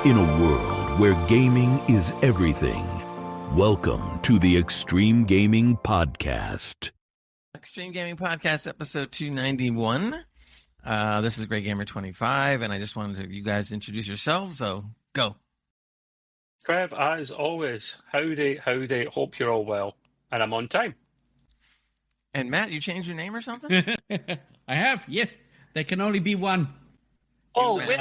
In a world where gaming is everything, welcome to the Extreme Gaming Podcast. Extreme Gaming Podcast, episode 291. This is Great Gamer 25, and I just wanted to you guys introduce yourselves, so go. Trev, as always, howdy, hope you're all well, and I'm on time. And Matt, you changed your name or something? I have, yes. There can only be one. Oh, wait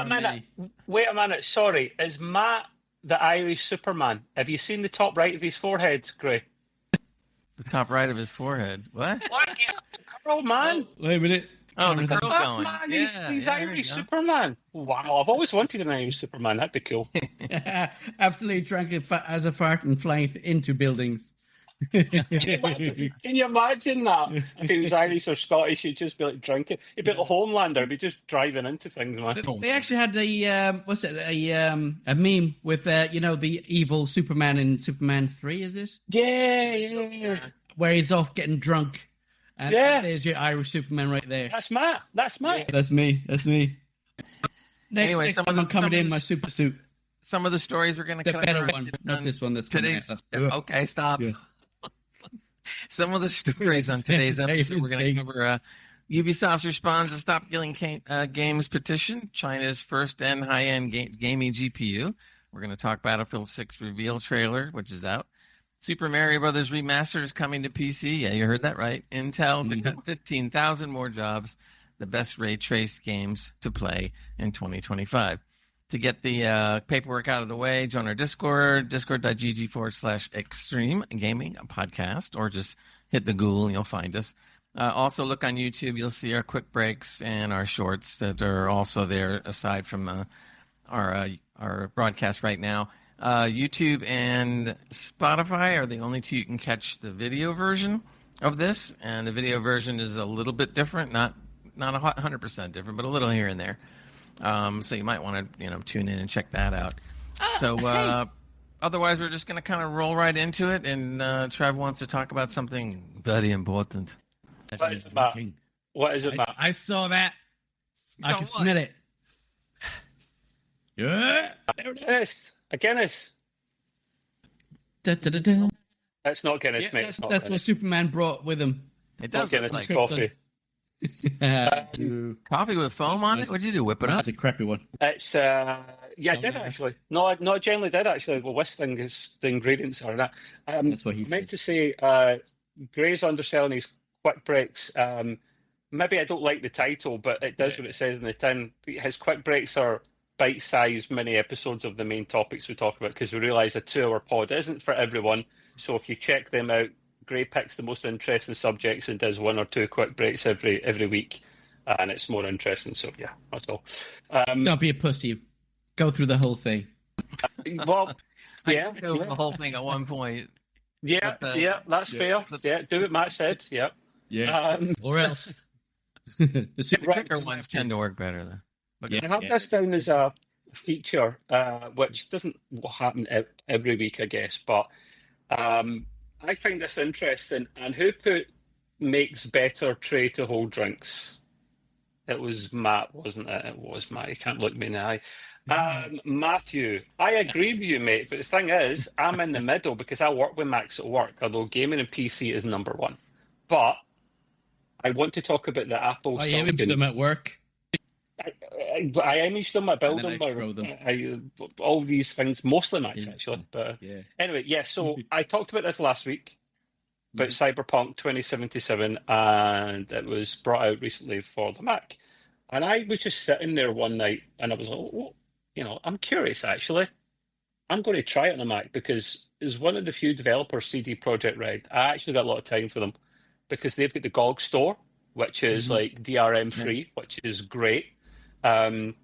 a minute, sorry. Is Matt the Irish Superman? Have you seen the top right of his forehead, Gray? The top right of his forehead. What? What? Oh, man. Oh, wait a minute. Oh, the curl going. Man, he's Irish Superman. Wow, I've always wanted an Irish Superman. That'd be cool. Absolutely drunk as a fart and flying into buildings. Can you imagine that? If he was Irish or Scottish, he'd just be like drinking. He'd be like a Homelander. He'd be just driving into things, man. They actually had a meme with the evil Superman in Superman 3, is it? Yeah. Where he's off getting drunk. And there's your Irish Superman right there. That's Matt. Yeah, that's me. Anyway, someone coming in my super suit. Some of the stories we're going to The cover. better one, not this one that's coming today's. out. Okay, stop. Yeah. Some of the stories on today's episode we're going to cover. Ubisoft responds to Stop Killing Games petition, China's first and high-end gaming GPU. We're going to talk Battlefield 6 reveal trailer, which is out. Super Mario Brothers Remastered is coming to PC. Yeah, you heard that right. Intel to cut 15,000 more jobs. The best ray-traced games to play in 2025. To get the paperwork out of the way, join our Discord, discord.gg/extreme gaming podcast, or just hit the Google and you'll find us. Also, look on YouTube. You'll see our quick breaks and our shorts that are also there aside from our broadcast right now. YouTube and Spotify are the only two you can catch the video version of this, and the video version is a little bit different, not 100% different, but a little here and there. So you might want to tune in and check that out. Otherwise, we're just going to kind of roll right into it, and Trev wants to talk about something very important. What is it, Matt? I saw that. I can smell it. Yeah. There it is. A Guinness. Da-da-da-da. It's not Guinness, mate. It's not That's Guinness. what Superman brought with him. It's not Guinness, like it's coffee. Coffee with foam on it? What'd you do, whip it up? That's a crappy one. It's, I did actually. No, I generally did actually. Well, listing is the ingredients are that. That's what he meant said. to say, Gray's underselling his quick breaks. Maybe I don't like the title, but it does what it says in the tin. His quick breaks are bite-sized mini episodes of the main topics we talk about, because we realise a 2-hour pod isn't for everyone. So if you check them out, Gray picks the most interesting subjects and does 1 or 2 quick breaks every week, and it's more interesting. So yeah, that's all. Don't be a pussy. Go through the whole thing. Well, yeah, I did the whole thing at one point. yeah, that's fair. Yeah, do what Matt said. Yeah, Or else. The quicker ones tend to work better, though. But I have this down as a feature, which doesn't happen every week, I guess, but I find this interesting. And who makes better tray to hold drinks? It was Matt, wasn't it? It was Matt. You can't look me in the eye. Matthew, I agree with you, mate. But the thing is, I'm in the middle because I work with Max at work, although gaming and PC is number one. But I want to talk about the Apple I imaged them at work. I imaged them, I build them, all these things, mostly Max actually. But anyway, so I talked about this last week, about Cyberpunk 2077, and it was brought out recently for the Mac. And I was just sitting there one night, and I was like, I'm curious actually. I'm going to try it on the Mac, because as one of the few developers, CD Projekt Red, I actually got a lot of time for them, because they've got the GOG store, which is like DRM free, which is great. And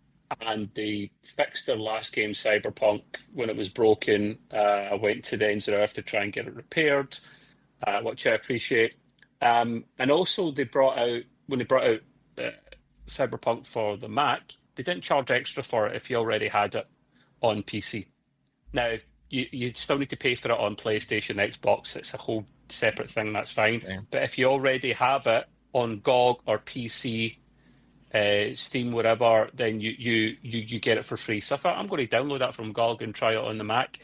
they fixed their last game, Cyberpunk, when it was broken. I went to the ends of the earth to try and get it repaired, which I appreciate. And also, when they brought out Cyberpunk for the Mac, they didn't charge extra for it if you already had it on PC. Now, you still need to pay for it on PlayStation, Xbox. It's a whole separate thing. That's fine. Yeah. But if you already have it on GOG or PC, Steam, wherever, then you get it for free. So I thought I'm going to download that from GOG and try it on the Mac.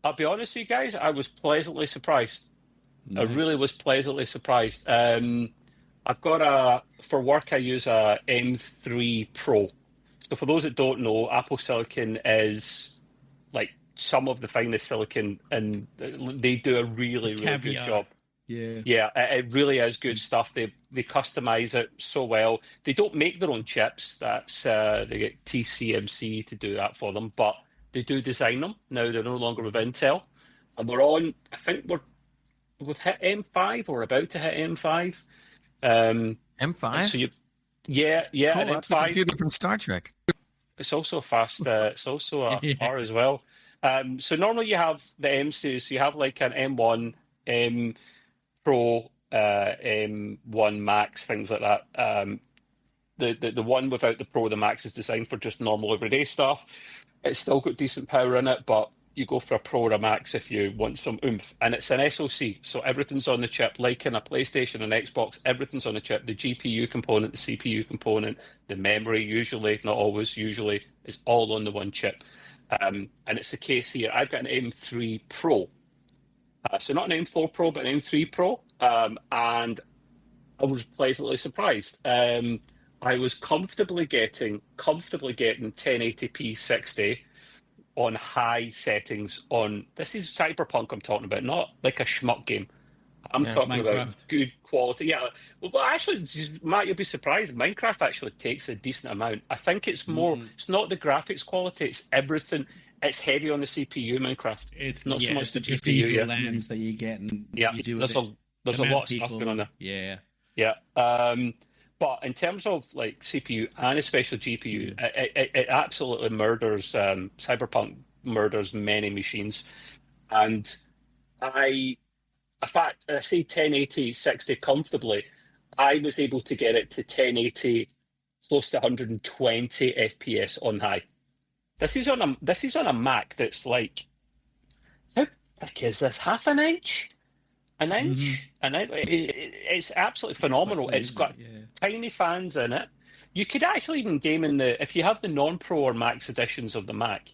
I'll be honest with you guys, I was pleasantly surprised. Nice. I really was pleasantly surprised. I've got for work I use a M3 Pro. So for those that don't know, Apple Silicon is like some of the finest silicon, and they do a really good job. Yeah, it really is good stuff. They customize it so well. They don't make their own chips. That's they get TSMC to do that for them, but they do design them. Now they're no longer with Intel, and I think we've hit M5 or about to hit M5. M5. So yeah, cool. An That's M5 a computer from Star Trek. It's also fast. It's also a R as well. So normally you have the M series. So you have like an M1, M Pro, M1 Max, things like that. The one without the Pro, the Max, is designed for just normal everyday stuff. It's still got decent power in it, but you go for a Pro or a Max if you want some oomph. And it's an SoC, so everything's on the chip. Like in a PlayStation and Xbox, everything's on the chip. The GPU component, the CPU component, the memory, usually, not always, usually, is all on the one chip. And it's the case here. I've got an M3 Pro. So not an M4 Pro, but an M3 Pro. And I was pleasantly surprised. I was comfortably getting 1080p 60 on high settings on. This is Cyberpunk I'm talking about, not like a schmuck game. I'm talking Minecraft. About good quality. Yeah. Well, actually, Matt, you'll be surprised. Minecraft actually takes a decent amount. I think it's more. It's not the graphics quality. It's everything. It's heavy on the CPU. Minecraft. It's not so much the procedural GPU. lands that you get. And you do there's a lot of stuff going on there. Yeah. But in terms of like CPU and especially GPU, it absolutely murders. Cyberpunk murders many machines, and in fact, I say 1080 60 comfortably. I was able to get it to 1080, close to 120 FPS on high. This is on a Mac that's like, how thick is this? Half an inch? An inch? It's absolutely phenomenal. It's got tiny fans in it. You could actually even game if you have the non-Pro or Max editions of the Mac,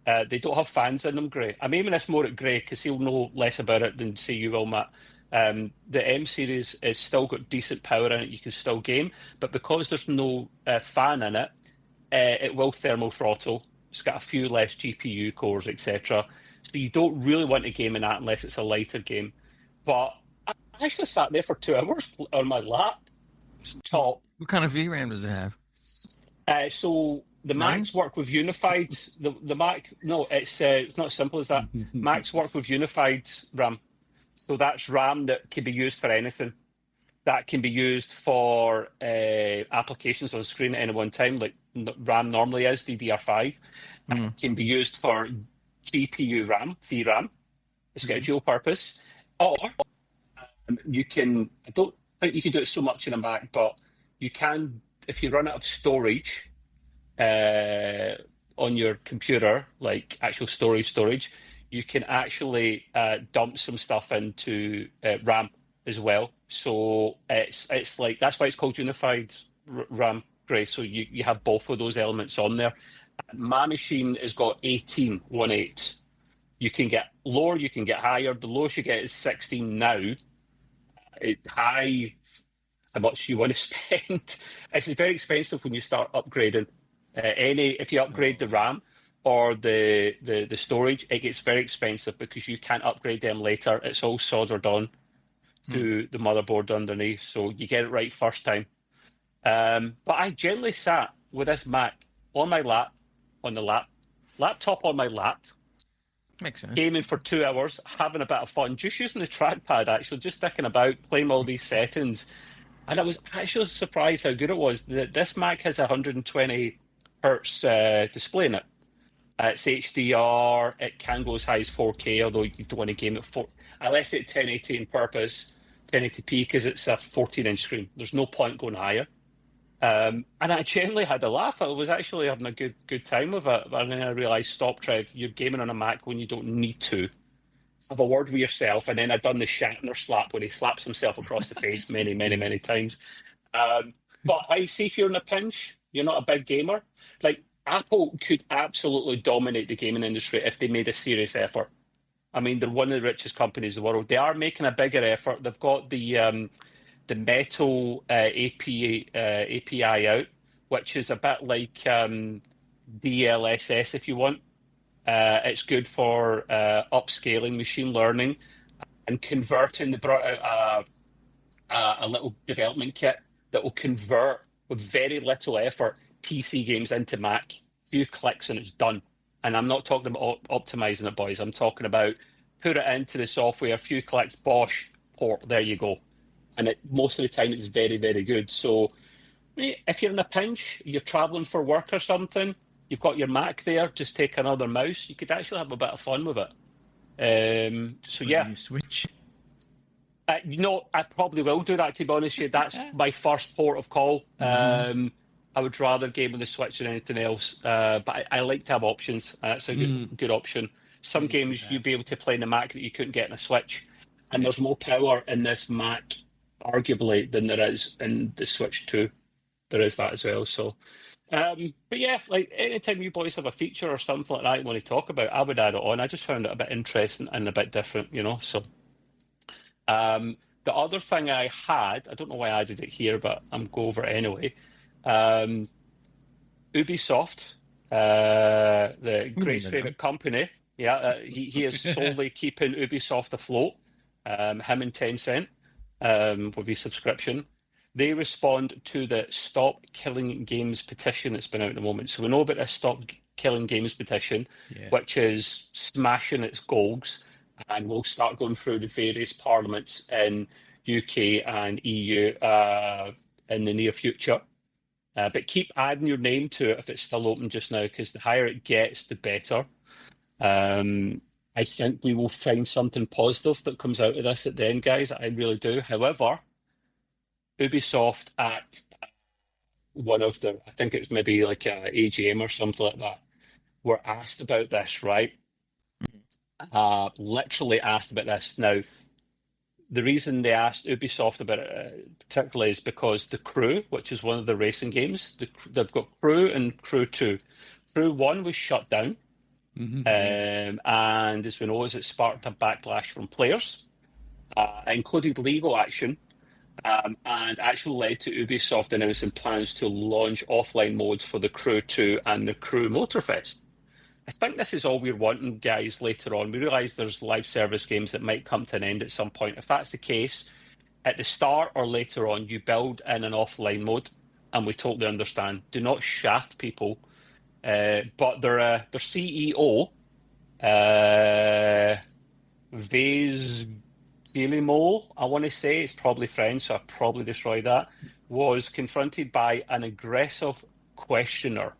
they don't have fans in them, Gray. I'm aiming this more at Gray because he'll know less about it than, say, you will, Matt. The M series has still got decent power in it. You can still game, but because there's no fan in it, it will thermal throttle. It's got a few less GPU cores, etc. So you don't really want to game in that unless it's a lighter game. But I actually sat there for 2 hours on my laptop. What kind of VRAM does it have? So the Macs work with unified. The Mac, no, it's not as simple as that. Macs work with unified RAM. So that's RAM that can be used for anything. That can be used for applications on screen at any one time, like RAM normally is, DDR5. It can be used for GPU RAM, VRAM. It's got a dual purpose. Or you can, I don't think you can do it so much in a Mac, but you can, if you run out of storage on your computer, like actual storage, you can actually dump some stuff into RAM as well. So it's like, that's why it's called unified RAM, Gray. So you have both of those elements on there. My machine has got 18. You can get lower, you can get higher. The lowest you get is 16 now. High, how much you want to spend. It's very expensive when you start upgrading. If you upgrade the RAM or the storage, it gets very expensive because you can't upgrade them later. It's all soldered on to the motherboard underneath, so you get it right first time. But I generally sat with this Mac on my laptop on my lap. Makes sense. Gaming for 2 hours, having a bit of fun, just using the trackpad, actually, just sticking about, playing all these settings. And I was actually surprised how good it was. This Mac has a 120 hertz display in it. It's HDR. It can go as high as 4K, although you don't want to game at 4. I left it at 1080 on purpose, 1080p, because it's a 14-inch screen. There's no point going higher. And I genuinely had a laugh. I was actually having a good time with it. And then I realised, stop, Trev, you're gaming on a Mac when you don't need to. Have a word with yourself. And then I'd done the Shatner slap when he slaps himself across the face many, many, many times. But I see if you're in a pinch, you're not a big gamer. Like Apple could absolutely dominate the gaming industry if they made a serious effort. I mean, they're one of the richest companies in the world. They are making a bigger effort. They've got the Metal API out, which is a bit like DLSS, if you want. It's good for upscaling machine learning and converting. They brought out a little development kit that will convert with very little effort PC games into Mac. A few clicks and it's done. And I'm not talking about optimizing it, boys. I'm talking about put it into the software, a few clicks, bosh, port, there you go. And most of the time it's very, very good. So if you're in a pinch, you're traveling for work or something, you've got your Mac there, just take another mouse. You could actually have a bit of fun with it. So yeah. You switch. I probably will do that, to be honest with you. That's my first port of call. I would rather game with the Switch than anything else. But I like to have options. That's a good option. Some games you'd be able to play in the Mac that you couldn't get in a Switch. And there's more power in this Mac, arguably, than there is in the Switch 2. There is that as well. So, but yeah, like anytime you boys have a feature or something like that you want to talk about, I would add it on. I just found it a bit interesting and a bit different, So, the other thing I had, I don't know why I added it here, but I'm go over it anyway. Ubisoft, the Grace's favourite company, he is solely keeping Ubisoft afloat. Him and Tencent, with his subscription. They respond to the Stop Killing Games petition that's been out at the moment. So we know about this Stop Killing Games petition, which is smashing its goals, and we'll start going through the various parliaments in UK and EU in the near future. But keep adding your name to it if it's still open just now, because the higher it gets, the better. I think we will find something positive that comes out of this at the end, guys. I really do. However, Ubisoft at one of the, I think it's maybe like a AGM or something like that, were asked about this, right? Literally asked about this. Now, the reason they asked Ubisoft about it particularly is because The Crew, which is one of the racing games, they've got Crew and Crew 2. Crew 1 was shut down. And as we know, it sparked a backlash from players, included legal action, and actually led to Ubisoft announcing plans to launch offline modes for the Crew 2 and the Crew Motorfest. I think this is all we're wanting, guys, later on. We realise there's live service games that might come to an end at some point. If that's the case, at the start or later on, you build in an offline mode, and we totally understand. Do not shaft people. But their CEO, Vaz Guillemot, I want to say, it's probably French, so I probably destroyed that, was confronted by an aggressive questioner,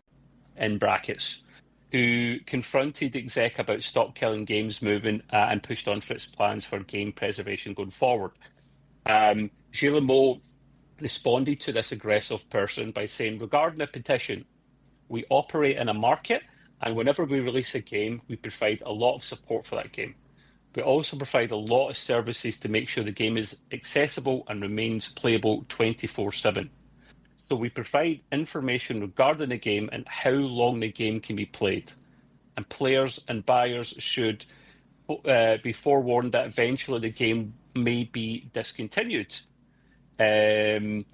in brackets, who confronted the exec about Stop Killing Games movement and pushed on for its plans for game preservation going forward. Guillemot responded to this aggressive person by saying, regarding the petition, we operate in a market, and whenever we release a game, we provide a lot of support for that game. We also provide a lot of services to make sure the game is accessible and remains playable 24/7. So we provide information regarding the game and how long the game can be played. And players and buyers should be forewarned that eventually the game may be discontinued. And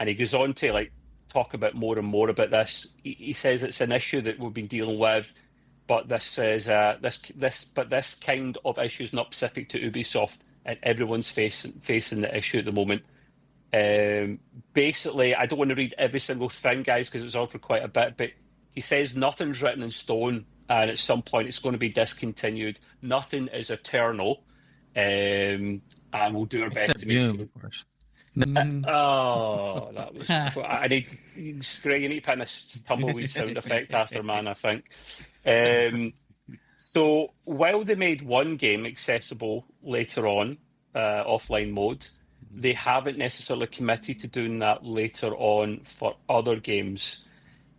he goes on to talk about more and more about this. He says it's an issue that we've been dealing with, but this says this kind of issue is not specific to Ubisoft, and everyone's facing the issue at the moment. Basically, I don't want to read every single thing, guys, because it's on for quite a bit, but he says nothing's written in stone, and at some point it's going to be discontinued. Nothing is eternal, and we'll do our best to make it. Of course. Oh, that was. I need Greg. You need to put in a tumbleweed sound effect after, man. I think. So while they made one game accessible later on, offline mode, they haven't necessarily committed to doing that later on for other games.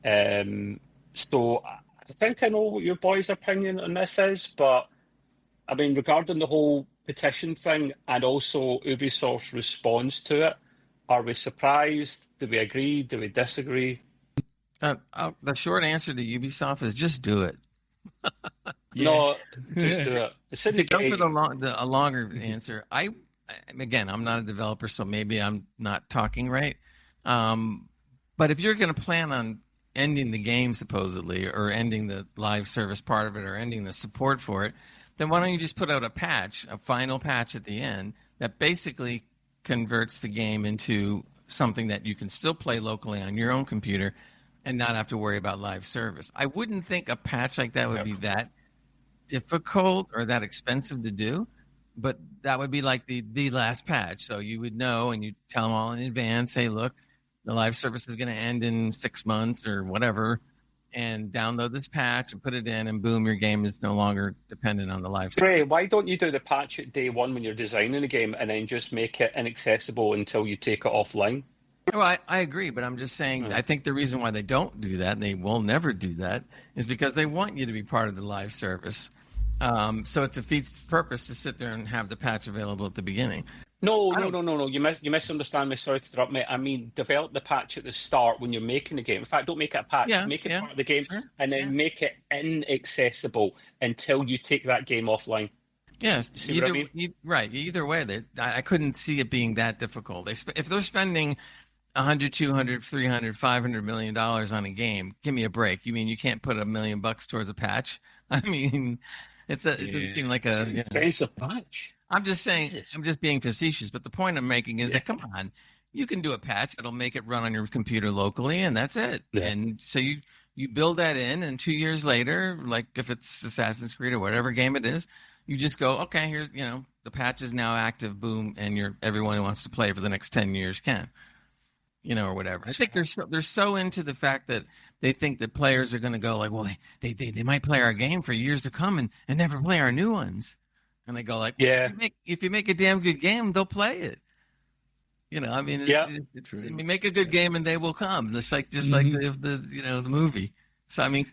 So I think I know what your boys' opinion on this is, but I mean, regarding the whole petition thing and also Ubisoft's response to it, are we surprised Do we agree? Do we disagree? The short answer to Ubisoft is just do it. No, just do it. It's in the Go game. for a longer answer. Again, I'm not a developer, so maybe I'm not talking right. But if you're going to plan on ending the game supposedly, or ending the live service part of it, or ending the support for it, then why don't you just put out a final patch at the end that basically converts the game into something that you can still play locally on your own computer and not have to worry about live service. I wouldn't think a patch like that would be that difficult or that expensive to do, but that would be like the last patch. So you would know, and you tell them all in advance, hey, look, the live service is going to end in 6 months or whatever, and download this patch and put it in, and boom, your game is no longer dependent on the live service. Ray, why don't you do the patch at day one when you're designing a game and then just make it inaccessible until you take it offline? Well, I agree, but I'm just saying, I think the reason why they don't do that, and they will never do that, is because they want you to be part of the live service. So it defeats the purpose to sit there and have the patch available at the beginning. No. You misunderstand me. Sorry to interrupt, mate. I mean, develop the patch at the start when you're making the game. In fact, don't make it a patch. Make it part of the game, and then make it inaccessible until you take that game offline. Yeah, See what I mean? Right. Either way, I couldn't see it being that difficult. If they're spending 100, 200, 300, 500 million dollars on a game, give me a break. You mean you can't put $1 million towards a patch? I mean, it doesn't seem like a patch. I'm just saying, I'm just being facetious, but the point I'm making is that, come on, you can do a patch. It'll make it run on your computer locally, and that's it. Yeah. And so you build that in, and 2 years later, like if it's Assassin's Creed or whatever game it is, you just go, okay, here's, the patch is now active, boom, and everyone who wants to play for the next 10 years can, or whatever. I think they're so into the fact that they think that players are going to go like, well, they might play our game for years to come and never play our new ones. And they go like, well, if you make a damn good game, they'll play it. Make a good game and they will come. Just like the movie. So I mean,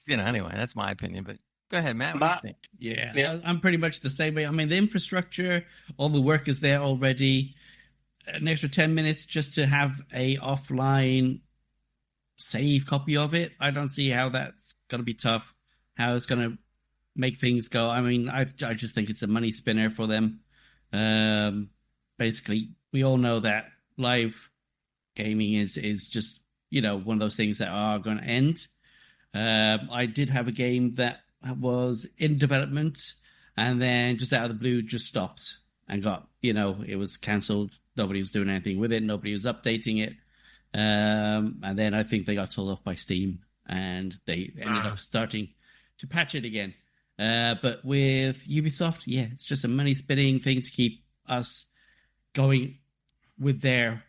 anyway, that's my opinion. But go ahead, Matt. What do you think? Yeah, I'm pretty much the same way. I mean, the infrastructure, all the work is there already. An extra 10 minutes just to have a offline save copy of it. I don't see how that's going to be tough. How it's going to make things go. I mean, I just think it's a money spinner for them. Basically, we all know that live gaming is just, one of those things that are going to end. I did have a game that was in development and then just out of the blue just stopped and got, it was cancelled. Nobody was doing anything with it. Nobody was updating it. And then I think they got told off by Steam and they ended up starting to patch it again. But with Ubisoft, it's just a money spinning thing to keep us going with their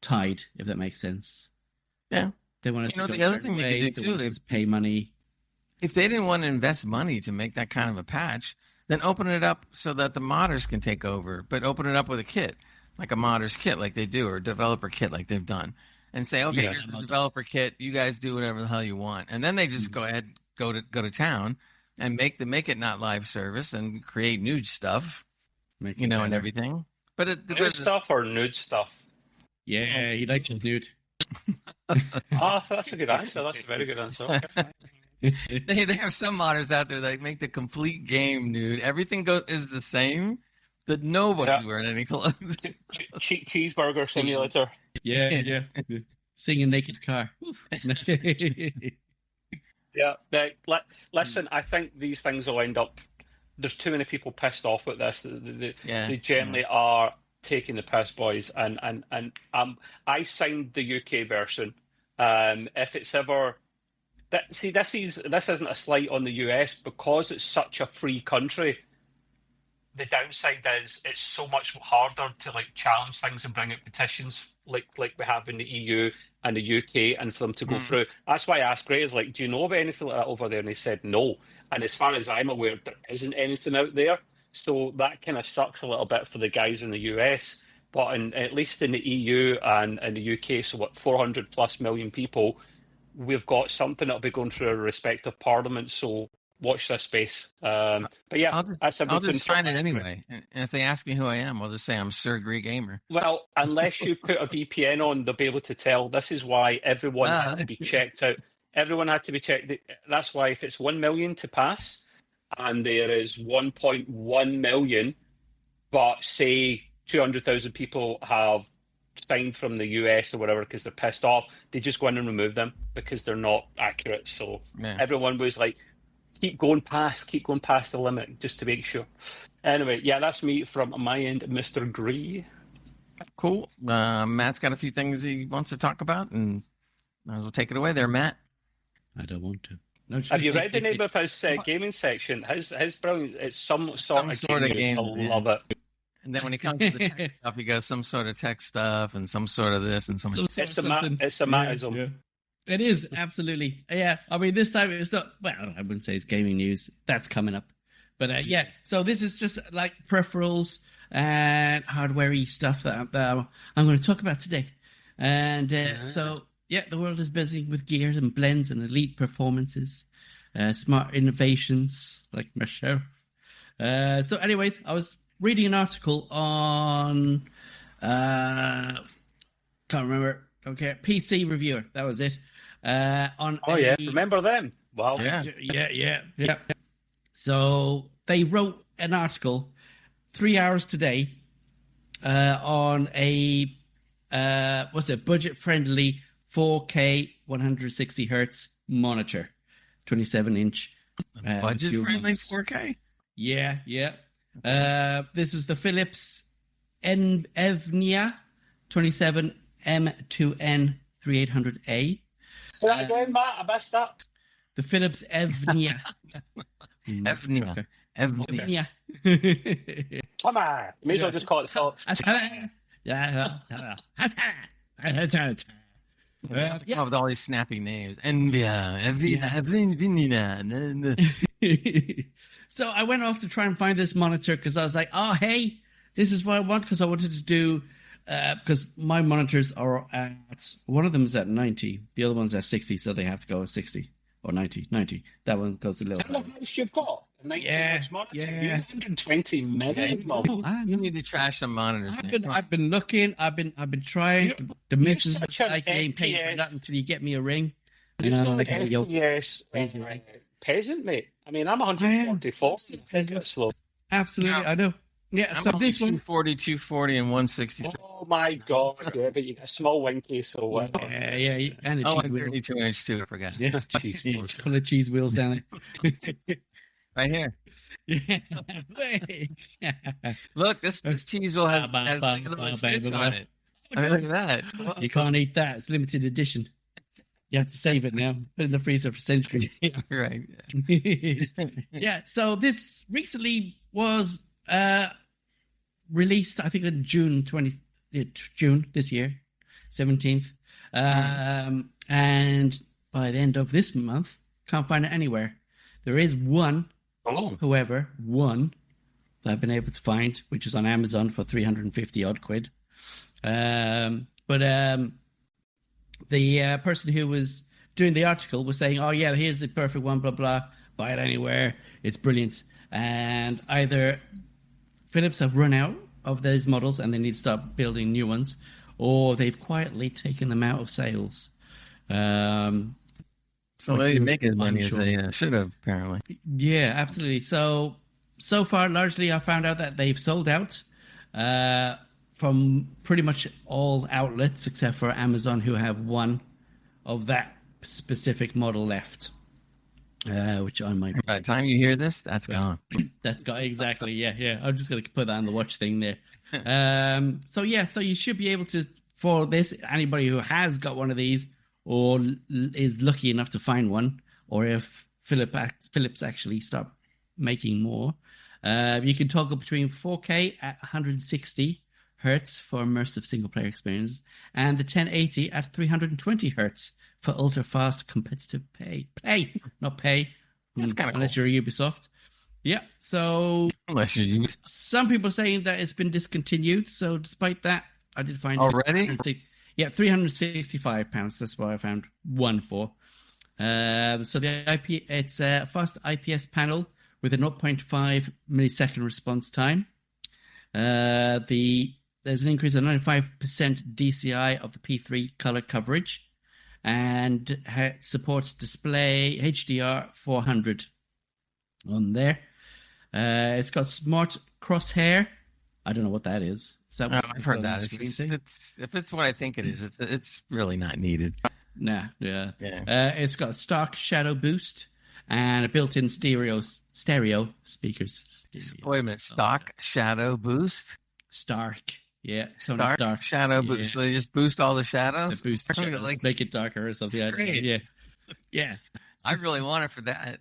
tide, if that makes sense. Yeah. They want us to go the other thing they could do too, is pay money. If they didn't want to invest money to make that kind of a patch, then open it up so that the modders can take over, but open it up with a kit, like a modder's kit like they do, or a developer kit like they've done, and say, okay, here's the developer kit. You guys do whatever the hell you want. And then they just go ahead, go to town and make it not live service and create nude stuff, and everything. But nude stuff or nude stuff? Yeah, he likes it, nude. That's a good answer. That's a very good answer. They have some modders out there that make the complete game nude. Everything is the same, but nobody's wearing any clothes. Cheeseburger simulator. Yeah. Sing a naked car. Yeah. Listen, I think these things will end up. There's too many people pissed off at this. They generally are taking the piss, boys. And I signed the UK version. If it's ever. This isn't a slight on the US because it's such a free country. The downside is it's so much harder to challenge things and bring out petitions like we have in the EU and the UK, and for them to go through. That's why I asked Gray, do you know about anything like that over there? And he said no. And as far as I'm aware, there isn't anything out there. So that kind of sucks a little bit for the guys in the US. But at least in the EU and in the UK, so 400 plus million people, we've got something that'll be going through our respective parliaments. So watch this space. But yeah, that's I'll everything. just sign it anyway. And if they ask me who I am, I'll just say I'm Sir Grey Gamer. Well, unless you put a VPN on, they'll be able to tell. This is why everyone had to be checked out. Everyone had to be checked. That's why if it's 1 million to pass, and there is 1.1 million, but say 200,000 people have signed from the US or whatever because they're pissed off, they just go in and remove them because they're not accurate. So everyone was like, keep going past the limit just to make sure. Anyway, yeah, that's me from my end, Mr. Grey. Cool. Matt's got a few things he wants to talk about, and might as well take it away there, Matt. I don't want to. No, have you read the name of his gaming section? His brilliant. It's some sort of game. I love it. And then when he comes to the tech stuff, he goes some sort of tech stuff and some sort of this and some. It's a Mattism. Yeah. It is absolutely. Yeah, I mean this time it's not. Well, I wouldn't say it's gaming news. That's coming up, but yeah. So this is just like peripherals and hardware-y stuff that I'm going to talk about today. And so yeah, the world is busy with gear and blends and elite performances, smart innovations like myself. So anyways, I was reading an article on can't remember. Okay, PC Reviewer. That was it. Remember them? Wow. Yeah. So they wrote an article 3 hours today on a budget-friendly 4K 160 hertz monitor, 27-inch. Budget-friendly 4K. Yeah. This is the Philips Evnia 27 M2N 3800A. Say that again, Matt. I missed that. The Philips Evnia. Evnia. Come on. May as well just call it Philips. With all these snappy names. So I went off to try and find this monitor because I was like, oh, hey, this is what I want, because I wanted to do, because my monitors are at, one of them is at 90, the other one's at 60, so they have to go at 60 or 90. That one goes a little. How much you've got? A 90-inch monitor? Yeah. You 120 minutes. You need to trash some monitors. I've been looking. I've been trying. The missus like you ain't paying for that until you get me a ring. You're such an FPS peasant, mate. I mean, I'm 144. Slow. Absolutely, I know. Yeah, I'm so this one 240, and 160. Oh my god! Yeah, but you got a small wing case, so what? Yeah, and a Oh, cheese wheel. 32-inch too. I forgot. Yeah, full of cheese wheels down there. Right here. Yeah. Look, this cheese wheel has a little stitch on it. I mean, look at that. You can't eat that. It's limited edition. You have to save it now. Put it in the freezer for centuries. Right. Yeah. So this recently was released, I think, in June this year, 17th. And by the end of this month, can't find it anywhere. There is one, however, that I've been able to find, which is on Amazon for 350 odd quid. The person who was doing the article was saying, oh yeah, here's the perfect one, blah, blah, buy it anywhere. It's brilliant. And either Philips have run out of those models and they need to start building new ones, or they've quietly taken them out of sales. So they didn't make as money as they should have, apparently. Yeah, absolutely. So far, largely, I found out that they've sold out from pretty much all outlets except for Amazon, who have one of that specific model left. Which I might. By the time you hear this, that's gone. That's gone, exactly. Yeah. I'm just going to put that on the watch thing there. So you should be able to, for this, anybody who has got one of these or is lucky enough to find one, or if Philips actually start making more, you can toggle between 4K at 160 hertz for immersive single-player experience and the 1080 at 320 hertz for ultra-fast competitive not pay. That's kind of unless you're Ubisoft. Yeah, so unless you're Ubisoft. Some people are saying that it's been discontinued, so despite that, I did find already? £365. That's what I found one for. So the it's a fast IPS panel with a 0.5 millisecond response time. There's an increase of 95% DCI of the P3 color coverage, and supports display HDR 400 on there. It's got smart crosshair. I don't know what that is. I've heard that. If it's what I think it is, it's really not needed. Nah, yeah. It's got a stock shadow boost and a built-in stereo speakers. Wait a minute, stock shadow boost? Stark. Yeah. Dark shadow boost. So they just boost all the shadows? They boost make it darker or something. Great. Yeah. I really want it for that.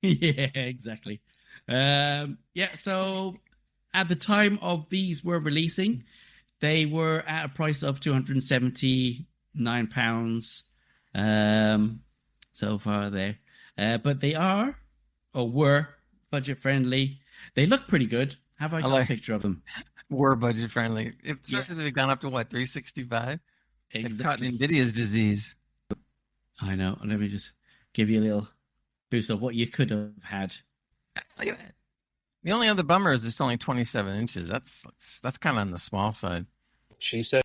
Yeah, exactly. So at the time of these were releasing, they were at a price of £279 so far there. But they are, or were, budget friendly. They look pretty good. Have I got a picture of them? Were budget friendly. Especially if they've gone up to what, 365? Exactly. It's caught NVIDIA's disease. I know. Let me just give you a little boost of what you could have had. Look at that. The only other bummer is it's only 27 inches. That's kind of on the small side. She said.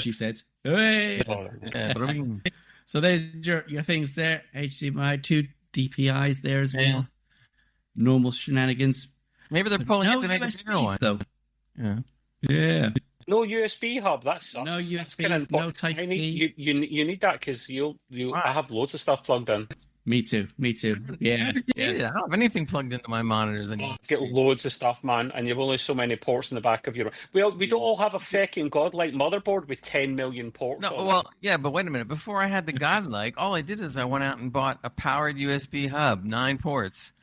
Hey! Yeah, but I mean, so there's your things there. HDMI, 2 DPIs there as well. Yeah. Normal shenanigans. Maybe they're pulling it to make a bigger one. Though. Yeah. No USB hub. That sucks. No USB. No Type C. You need that because I have loads of stuff plugged in. Me too. Yeah. I don't have anything plugged into my monitors anymore. Get loads of stuff, man, and you've only so many ports in the back of your. Well, we don't all have a fucking godlike motherboard with 10 million ports. But wait a minute. Before I had the godlike, all I did is I went out and bought a powered USB hub, 9 ports.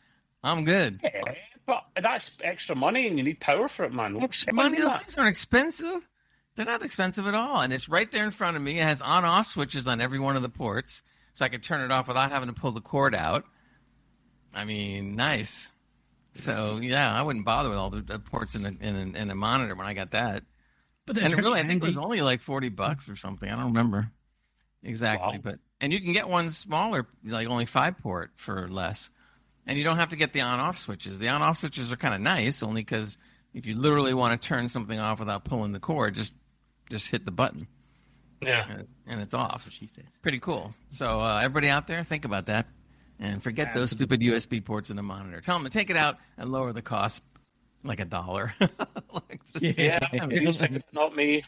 I'm good. Yeah, but that's extra money, and you need power for it, man. Extra money? Those things aren't expensive. They're not expensive at all, and it's right there in front of me. It has on-off switches on every one of the ports, so I could turn it off without having to pull the cord out. I mean, nice. So yeah, I wouldn't bother with all the ports in a monitor when I got that. But I think it was only like $40 or something. I don't remember exactly, and you can get one smaller, like only 5-port for less. And you don't have to get the on-off switches. The on-off switches are kind of nice, only because if you literally want to turn something off without pulling the cord, just hit the button. Yeah. And it's off. Pretty cool. So everybody out there, think about that. And forget those stupid USB ports in the monitor. Tell them to take it out and lower the cost like $1. Not me.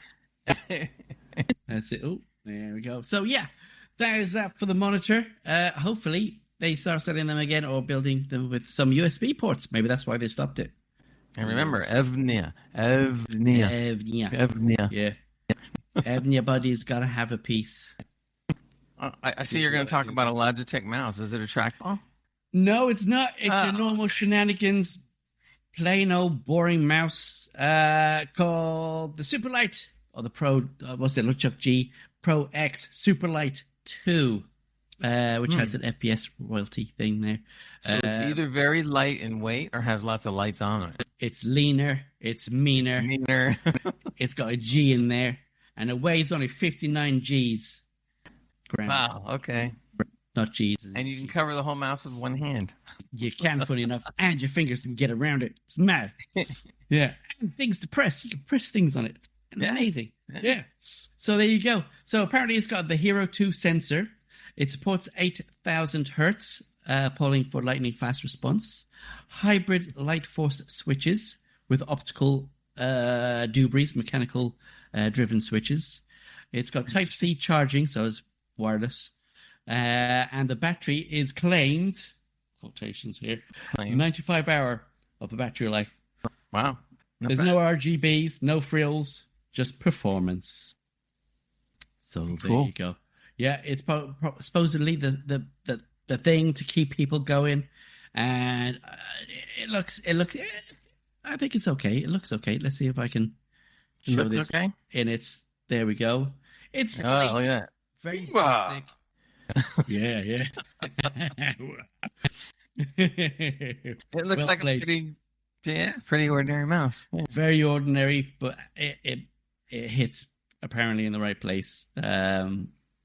That's it. Oh, there we go. So yeah, that is that for the monitor. Hopefully they start selling them again or building them with some USB ports. Maybe that's why they stopped it. And remember, Evnia. Yeah. Evnia buddy's got to have a piece. I see you're going to talk about a Logitech mouse. Is it a trackball? No, it's not. It's your normal shenanigans, plain old boring mouse called the Superlight, or the Pro, what's it, LuckChuck G Pro X Superlight 2. Which has an FPS royalty thing there. So it's either very light in weight or has lots of lights on it. It's leaner. It's meaner. It's got a G in there. And it weighs only 59 Gs. Grams. Wow, okay. Not Gs. And you can cover the whole mouse with one hand. You can, funny enough. And your fingers can get around it. It's mad. Yeah. And things to press. You can press things on it. It's amazing. Yeah. So there you go. So apparently it's got the Hero 2 sensor. It supports 8,000 hertz, polling for lightning fast response. Hybrid light force switches with optical dubris, mechanical driven switches. It's got Type-C charging, so it's wireless. And the battery is claimed, quotations here, 95 hour of the battery life. Wow. There's no RGBs, no frills, just performance. So there you go. Yeah, it's supposedly the thing to keep people going, and it looks. I think it's okay. It looks okay. Let's see if I can show this. Okay. And there we go. It's very plastic. Yeah. It looks like a pretty ordinary mouse. Yeah. Very ordinary, but it hits apparently in the right place.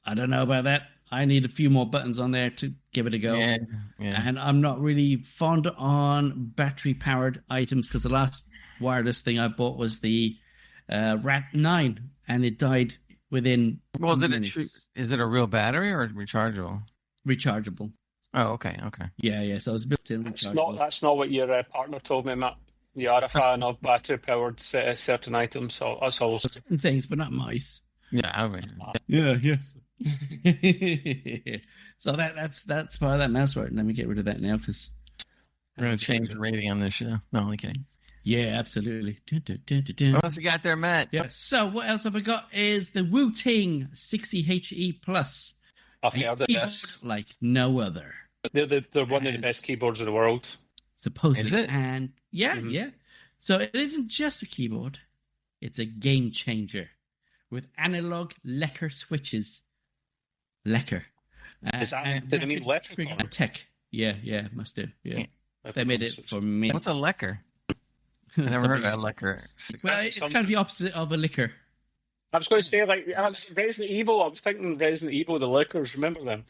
I don't know about that. I need a few more buttons on there to give it a go. Yeah. And I'm not really fond on battery-powered items because the last wireless thing I bought was the Rat 9, and it died within. Well, is it a real battery or rechargeable? Rechargeable. Oh, okay. Yeah. So it's built in rechargeable. That's not what your partner told me, Matt. You are a fan of battery-powered certain items, so that's all. Certain things, but not mice. Yeah, I mean, yeah. So that's part of that mouse word. Let me get rid of that now because we're gonna change the rating on this show. No, only kidding. Yeah, absolutely. What else you got there, Matt? Yeah. So what else have I got? Is the Wooting 60HE Plus. I've heard of this. Like no other. They're one of the best keyboards in the world. Supposedly. Is it? And yeah. So it isn't just a keyboard; it's a game changer with analog lacquer switches. Lacquer. Is that? Did it mean leprechaun? Tech. Yeah, must do. Yeah. They made it for me. What's a lecker? I never heard of a lecker. Well, it's kind of the opposite of a liquor. I was going to say, like, Resident Evil. I was thinking Resident Evil, the liquors. Remember them?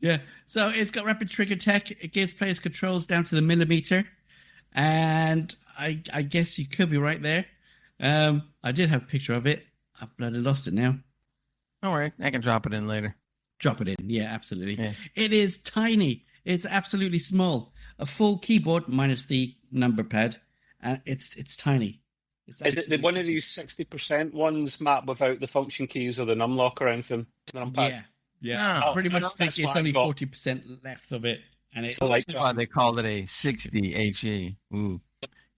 Yeah. So it's got rapid trigger tech. It gives players controls down to the millimeter. And I guess you could be right there. I did have a picture of it. I've bloody lost it now. Don't worry. I can drop it in later. Drop it in. Yeah, absolutely. Yeah. It is tiny. It's absolutely small. A full keyboard minus the number pad. It's tiny. Is it one of these 60% ones, Matt, without the function keys or the numlock or anything? Yeah. I pretty much think it's only 40% left of it. And it's that's why they called it a 60 HE. Ooh.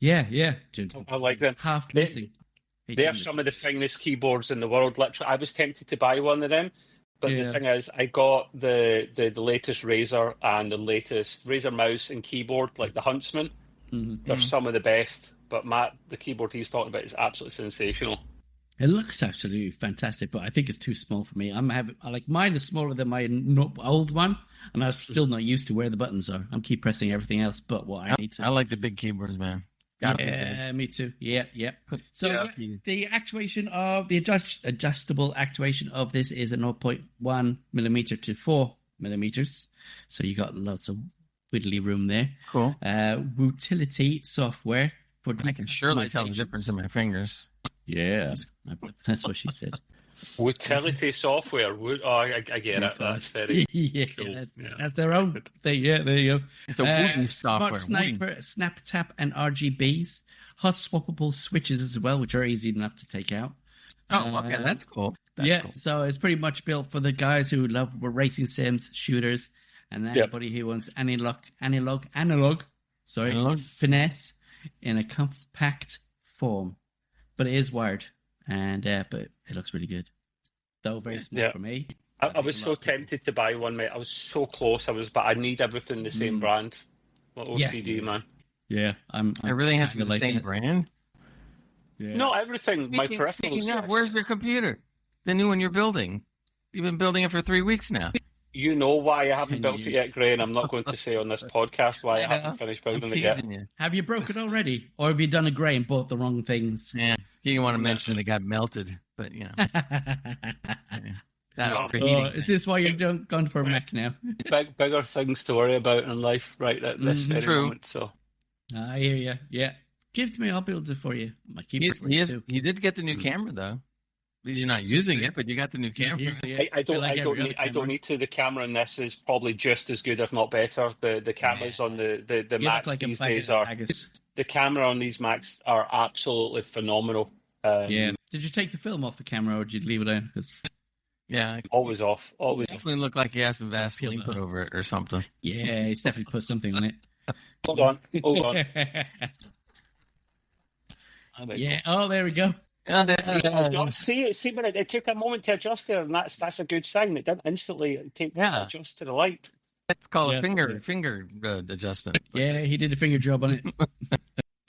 Yeah. I like them. Half missing. They're some of the finest keyboards in the world. Literally, I was tempted to buy one of them, but the thing is, I got the latest Razer and the latest Razer mouse and keyboard, like the Huntsman. They're some of the best. But Matt, the keyboard he's talking about is absolutely sensational. It looks absolutely fantastic, but I think it's too small for me. I like mine is smaller than my old one, and I'm still not used to where the buttons are. I'm keep pressing everything else but what I need to. I like the big keyboards, man. Yeah, me too. Yeah. So the actuation of the adjustable actuation of this is a 0.1 millimeter to 4 millimeters. So you got lots of wiggly room there. Cool. Utility software for I can surely tell the difference in my fingers. Yeah, that's what she said. Utility software. I get it. That's very cool. That's their own thing. Yeah, there you go. It's a Wooting software. Smart Sniper, Snap Tap, and RGBs. Hot swappable switches as well, which are easy enough to take out. Oh, okay, that's cool. Cool. So it's pretty much built for the guys who love racing sims, shooters, and anybody who wants analog finesse in a compact form. But it is wired, and but it looks really good. Though very small for me. I was so tempted to buy one, mate. I was so close. But I need everything the same brand. What OCD, man. Yeah, everything has to be the same brand. Yeah. Not everything. My peripherals. Where's your computer? The new one you're building. You've been building it for 3 weeks now. You know why I haven't built it yet, Gray, and I'm not going to say on this podcast why I haven't finished building it yet. Have you broke it already? Or have you done a Gray and bought the wrong things? Yeah. You didn't want to mention it got melted, but you know. Is this why you're gone for a Mac now? Bigger things to worry about in life right at this very moment. So I hear you. Yeah. Give it to me, I'll build it for you. My keyboard too. You did get the new camera though. You're not using it, but you got the new camera. I don't need to. The camera in this is probably just as good, if not better. The cameras on the Macs these days are. The camera on these Macs are absolutely phenomenal. Did you take the film off the camera or did you leave it on? Always off. Always. Definitely look like he has some Vaseline put over it or something. Yeah, he's definitely put something on it. Hold on. Yeah. Oh, there we go. See, but it took a moment to adjust there, and that's a good sign. It didn't instantly adjust to the light. It's called a finger adjustment. Yeah, he did a finger job on it.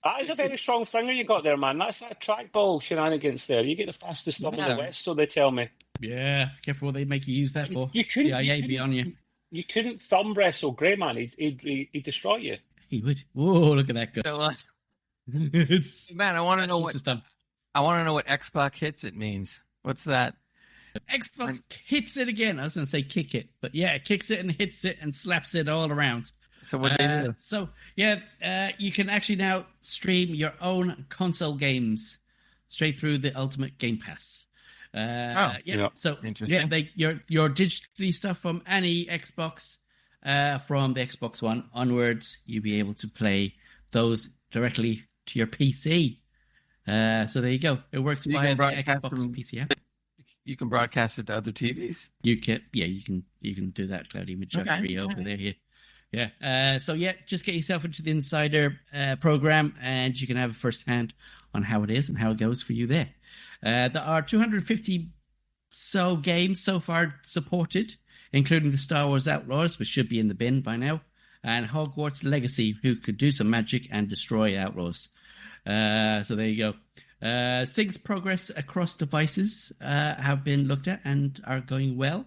That is a very strong finger you got there, man. That's that trackball shenanigans there. You get the fastest thumb in the West, so they tell me. Yeah, careful what they make you use that for. You couldn't. He'd be on you. You couldn't thumb wrestle Grey, man. He'd destroy you. He would. Whoa, look at that guy. Man, I want to know what Xbox hits it means. What's that? Xbox hits it again. I was going to say kick it, but yeah, it kicks it and hits it and slaps it all around. So what they do? So yeah, you can actually now stream your own console games straight through the Ultimate Game Pass. So interesting. your digitally stuff from any Xbox, from the Xbox One onwards, you'll be able to play those directly to your PC. So there you go. It works via the Xbox PC app. You can broadcast it to other TVs. You can do that, Cloud Image over there. Yeah. So just get yourself into the Insider program, and you can have a first hand on how it is and how it goes for you there. There are 250 so games so far supported, including the Star Wars Outlaws, which should be in the bin by now, and Hogwarts Legacy, who could do some magic and destroy Outlaws. So there you go. Sync's progress across devices have been looked at and are going well.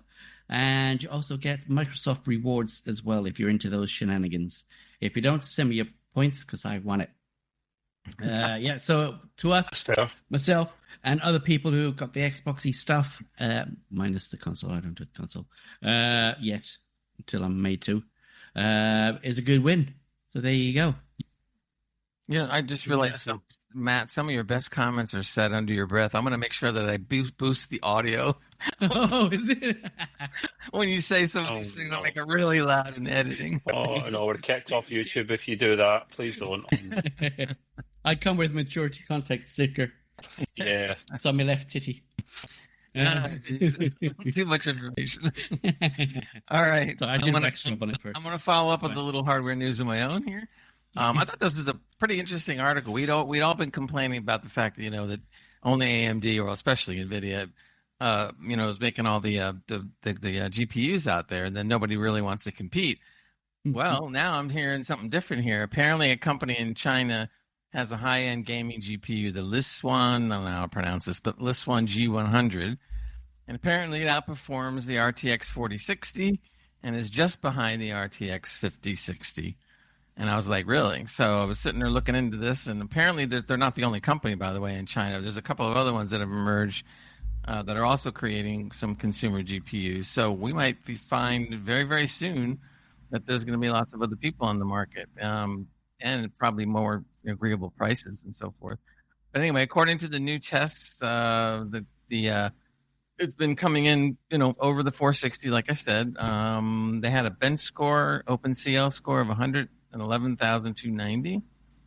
And you also get Microsoft rewards as well if you're into those shenanigans. If you don't, send me your points because I want it. So to us, myself, and other people who got the Xboxy stuff, minus the console, I don't do the console yet, until I'm made to, is a good win. So there you go. I just realized, Matt, some of your best comments are said under your breath. I'm going to make sure that I boost the audio. Oh, is it? When you say some of these things, I'll make it really loud in editing. Oh, no, we're kicked off YouTube if you do that. Please don't. I come with maturity contact sticker. Yeah. It's on my left titty. Too much information. All right. So I'm going to follow up with a little hardware news of my own here. I thought this was a pretty interesting article. We'd all been complaining about the fact that that only AMD, or especially NVIDIA, is making all the GPUs out there, and then nobody really wants to compete. Well, now I'm hearing something different here. Apparently, a company in China has a high-end gaming GPU, the Liswan, I don't know how to pronounce this, but Liswan G100, and apparently it outperforms the RTX 4060 and is just behind the RTX 5060. And I was like, really? So I was sitting there looking into this, and apparently they're not the only company, by the way, in China. There's a couple of other ones that have emerged that are also creating some consumer GPUs. So we might find very, very soon that there's going to be lots of other people on the market, and probably more agreeable prices and so forth. But anyway, according to the new tests, it's been coming in, over the 460, like I said. They had a bench score, OpenCL score of 111,290.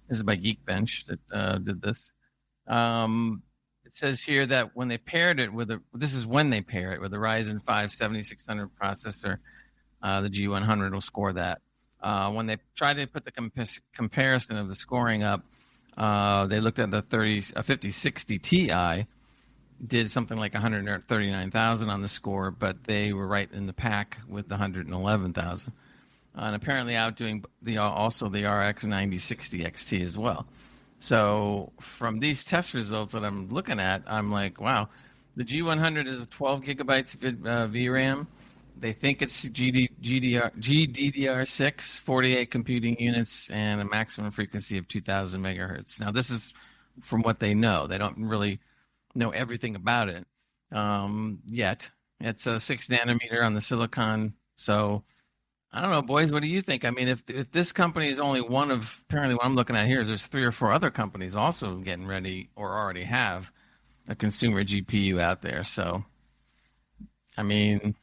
This is by Geekbench that did this. It says here that when they paired it with this is when they pair it with a Ryzen 5 7600 processor, the G100 will score that. When they tried to put the comparison of the scoring up, they looked at the 5060 Ti, did something like 139,000 on the score, but they were right in the pack with the 111,000. And apparently outdoing also the RX 9060 XT as well. So from these test results that I'm looking at, I'm like, wow, the G100 is 12 gigabytes VRAM. They think it's GDDR6, 48 computing units, and a maximum frequency of 2,000 megahertz. Now, this is from what they know. They don't really know everything about it yet. It's a 6 nanometer on the silicon. So I don't know, boys. What do you think? I mean, if this company is only one of, apparently what I'm looking at here is there's 3 or 4 other companies also getting ready or already have a consumer GPU out there. So, I mean,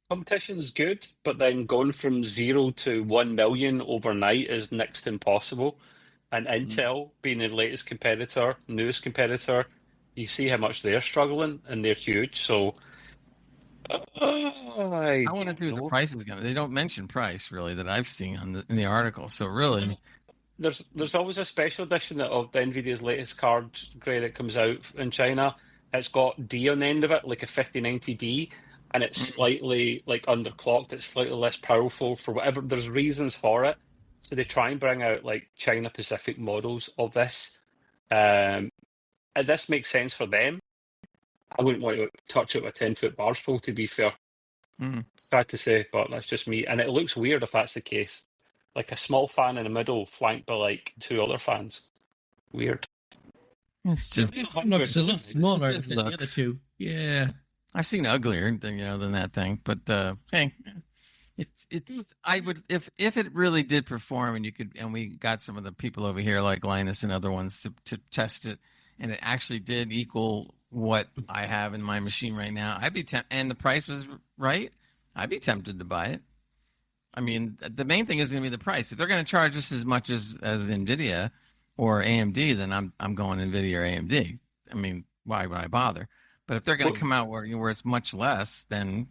competition's good, but then going from 0 to 1 million overnight is next to impossible. And Intel being the newest competitor, you see how much they're struggling, and they're huge. So I want to do the price is going to. They don't mention price really that I've seen in the article. So really, there's always a special edition of the NVIDIA's latest card grade that comes out in China. It's got D on the end of it, like a 5090D, and it's slightly like underclocked. It's slightly less powerful for whatever. There's reasons for it. So they try and bring out like China Pacific models of this. And this makes sense for them. I wouldn't want to touch it with a 10-foot barge pole, to be fair. Sad to say, but that's just me. And it looks weird if that's the case. Like a small fan in the middle flanked by like 2 other fans. Weird. It's just looks a lot smaller than the other two. Yeah, I've seen uglier than that thing, but hey, it's I would if it really did perform and we got some of the people over here like Linus and other ones to test it, and it actually did equal what I have in my machine right now, I'd be and the price was right, I'd be tempted to buy it. I mean, the main thing is going to be the price. If they're going to charge us as much as Nvidia or AMD, then I'm going Nvidia or AMD. I mean, why would I bother? But if they're going to come out where it's much less, then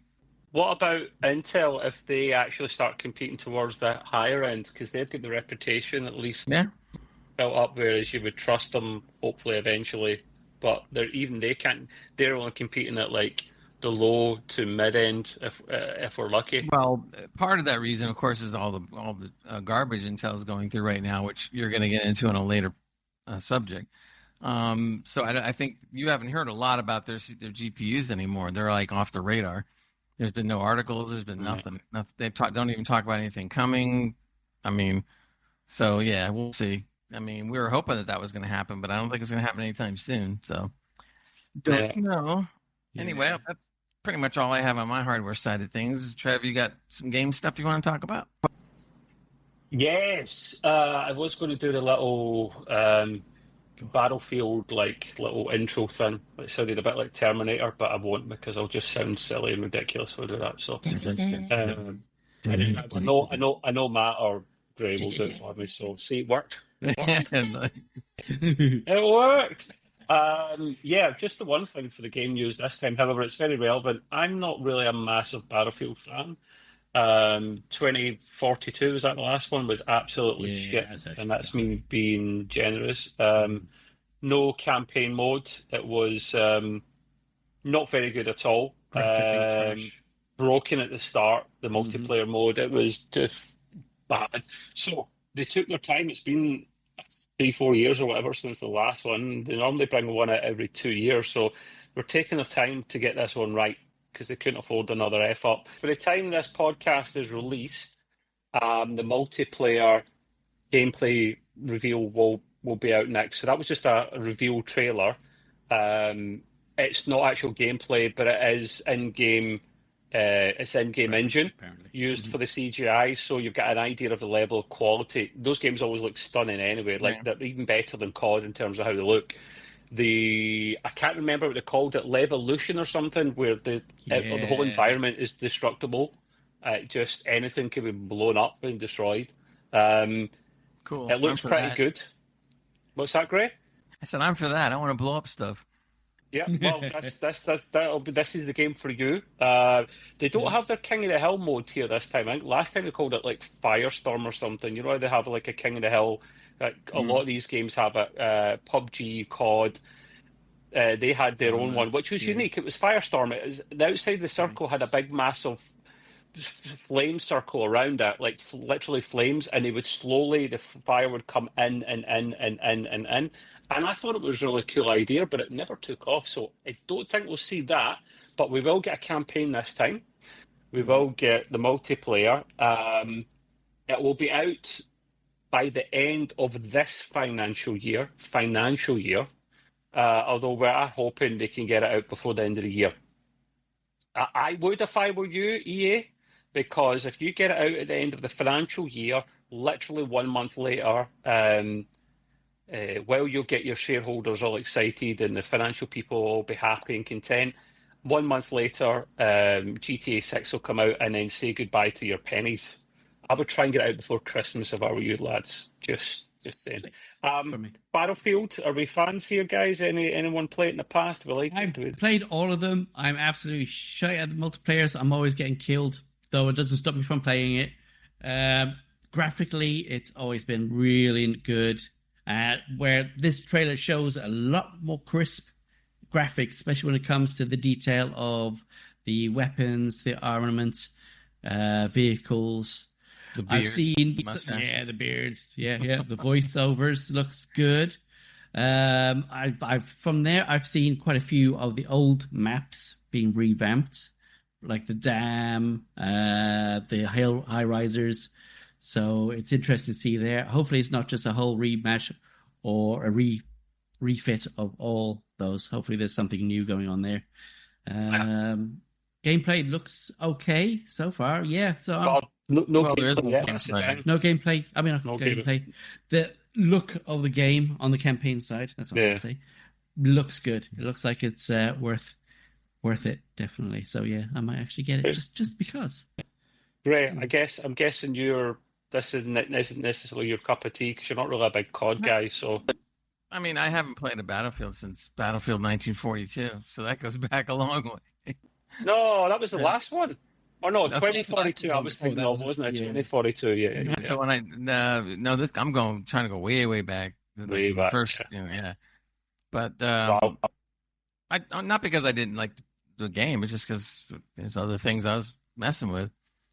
what about Intel if they actually start competing towards that higher end? Because they've got the reputation at least built up, whereas you would trust them hopefully eventually. But they can't. They're only competing at like the low to mid end if we're lucky. Well, part of that reason, of course, is all the garbage Intel's going through right now, which you're going to get into in a later subject. So I think you haven't heard a lot about their GPUs anymore. They're like off the radar. There's been no articles. There's been nothing. They don't even talk about anything coming. I mean, so yeah, we'll see. I mean, we were hoping that was going to happen, but I don't think it's going to happen anytime soon. So don't know. Yeah. Anyway, that's pretty much all I have on my hardware side of things. Trev, you got some game stuff you want to talk about? Yes, I was going to do the little Battlefield little intro thing. It sounded a bit like Terminator, but I won't because I'll just sound silly and ridiculous if I do that. So I know Matt or Gray will do it for me. So see, it worked. It worked. Yeah, just the one thing for the game news this time. However, it's very relevant. I'm not really a massive Battlefield fan. 2042 was that the last one? Was absolutely shit, and that's me being generous. No campaign mode. It was not very good at all. Broken at the start. The multiplayer mode. It was just bad. So they took their time. It's been 3-4 years or whatever since the last one. They normally bring one out every 2 years, so we're taking their time to get this one right because they couldn't afford another F-up. By the time this podcast is released, the multiplayer gameplay reveal will be out next. So that was just a reveal trailer. It's not actual gameplay, but it is in-game. It's in-game engine used for the CGI, so you've got an idea of the level of quality. Those games always look stunning anyway. They're even better than COD in terms of how they look. I can't remember what they called it, Levolution or something, where the whole environment is destructible. Just anything can be blown up and destroyed. Cool. It looks pretty good. What's that, Gray? I said I'm for that. I want to blow up stuff. Yeah, well, this is the game for you. They don't have their King of the Hill mode here this time. I think last time they called it Firestorm or something. You know how they have a King of the Hill. A lot of these games have it. PUBG, COD. They had their own one, which was unique. It was Firestorm. The outside the circle had a big, massive flame circle around it, literally flames, and they would the fire would come in and in and in and in. And I thought it was a really cool idea, but it never took off. So I don't think we'll see that, but we will get a campaign this time. We will get the multiplayer. It will be out by the end of this financial year, although we're hoping they can get it out before the end of the year. I would if I were you, EA, because if you get it out at the end of the financial year, literally 1 month later, you'll get your shareholders all excited and the financial people will all be happy and content. 1 month later, GTA 6 will come out and then say goodbye to your pennies. I would try and get it out before Christmas if I were you, lads. Just saying. Battlefield, are we fans here, guys? Anyone play it in the past? I've played all of them. I'm absolutely shy at the multiplayers. I'm always getting killed, though it doesn't stop me from playing it. Graphically, it's always been really good. Where this trailer shows a lot more crisp graphics, especially when it comes to the detail of the weapons, the armaments, vehicles. The beards, I've seen the beards, the voiceovers looks good. I've seen quite a few of the old maps being revamped, like the dam, the high risers. So it's interesting to see there. Hopefully, it's not just a whole rematch or a refit of all those. Hopefully there's something new going on there. Gameplay looks okay so far. Yeah. So no gameplay yet. That's the thing. No gameplay. I mean, no gameplay. The look of the game on the campaign side, that's what I would say, looks good. It looks like it's worth it, definitely. So yeah, I might actually get it just because. Great. I'm guessing this isn't necessarily your cup of tea because you're not really a big COD guy. So, I mean, I haven't played a Battlefield since Battlefield 1942, so that goes back a long way. No, that was the last one. Oh no, 2042. I was thinking of, wasn't it? 2042. Yeah. So when I'm trying to go way back. Way back. First, but not because I didn't like the game. It's just because there's other things I was messing with.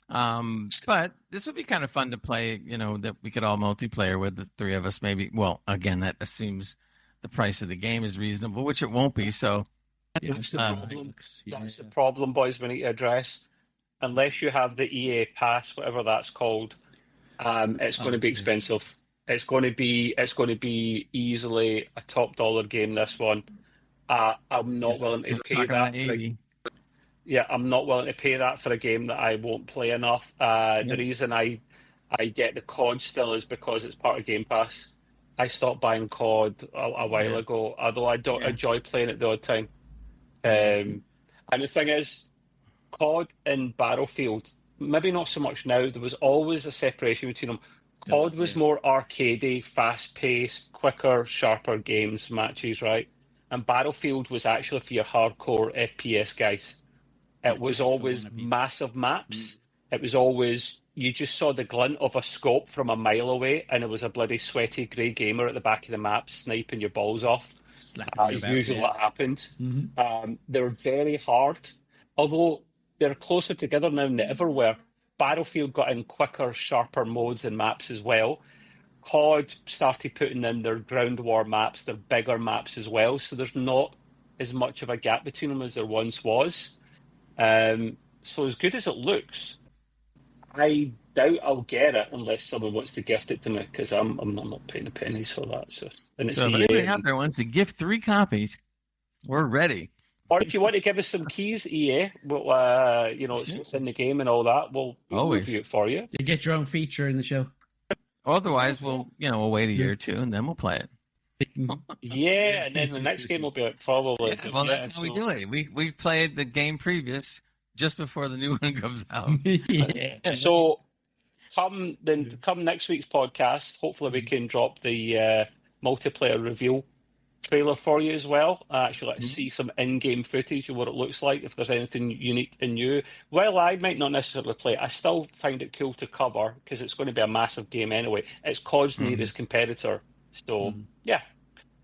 But this would be kind of fun to play. That we could all multiplayer with the three of us. Maybe. Well, again, that assumes the price of the game is reasonable, which it won't be. So. That's the problem. That's the problem, boys. We need to address. Unless you have the EA Pass, whatever that's called, it's going to be expensive. It's going to be easily a top dollar game. This one, I'm not willing to pay that. I'm not willing to pay that for a game that I won't play enough. The reason I get the COD still is because it's part of Game Pass. I stopped buying COD a while ago, although I don't enjoy playing it the odd time. And the thing is, COD and Battlefield, maybe not so much now, there was always a separation between them. COD was more arcadey, fast-paced, quicker, sharper games, matches, right? And Battlefield was actually for your hardcore FPS guys. It was always massive maps. It was always, you just saw the glint of a scope from a mile away, and it was a bloody sweaty grey gamer at the back of the map sniping your balls off. Is usually what happened. They're very hard, although they're closer together now than they ever were. Battlefield got in quicker, sharper modes and maps as well. COD started putting in their ground war maps, their bigger maps as well, so there's not as much of a gap between them as there once was. So as good as it looks, I doubt I'll get it unless someone wants to gift it to me, because I'm not paying the pennies for that. So if anybody out there wants to gift 3 copies, we're ready. Or if you want to give us some keys, EA, well, it's in the game and all that, we'll review it for you. You get your own feature in the show. Otherwise, we'll wait a year or two and then we'll play it. And then the next game will be out probably. That's how we do it. We played the game previous just before the new one comes out. So come next week's podcast, hopefully we can drop the multiplayer reveal trailer for you as well. Actually, let's see some in-game footage of what it looks like, if there's anything unique and new. While I might not necessarily play it, I still find it cool to cover because it's going to be a massive game anyway. It's COD's nearest competitor. So,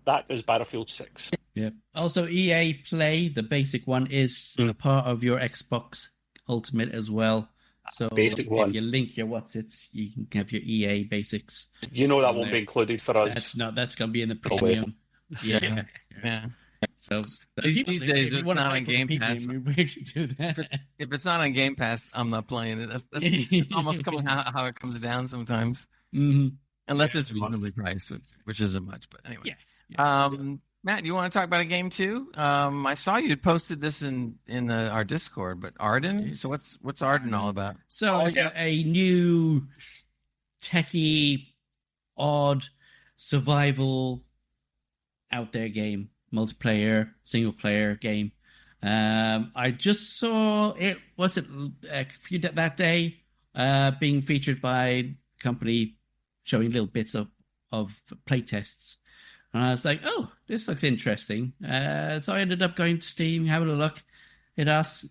that is Battlefield 6. Yeah. Also, EA Play, the basic one, is a part of your Xbox Ultimate as well. So basic one. If you link your what's-its, you can have your EA basics. You know that won't be included for us. That's going to be in the premium. Yeah. So these days, it's not on Game Pass. We can do that. If it's not on Game Pass, I'm not playing it. That's almost how it comes down sometimes. Unless it's reasonably priced, which isn't much. But anyway. Matt, you want to talk about a game too? I saw you posted this in our Discord, but Arden. So what's Arden all about? So a new techie, odd survival out there game, multiplayer, single player game. I just saw it. Was it a few that day? Being featured by a company showing little bits of playtests. And I was like, oh, this looks interesting. So I ended up going to Steam, having a look. It asks,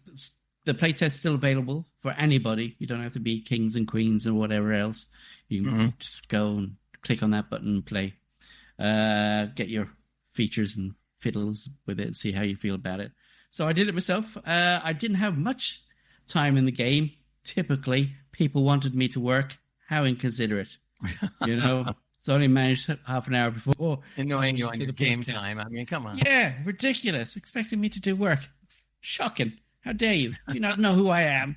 the playtest still available for anybody. You don't have to be kings and queens and whatever else. You can just go and click on that button and play. Get your features and fiddles with it and see how you feel about it. So I did it myself. I didn't have much time in the game. Typically, people wanted me to work. How inconsiderate. So I only managed half an hour before. Annoying you on your game time. I mean, come on. Yeah, ridiculous. Expecting me to do work. Shocking. How dare you? You not know who I am.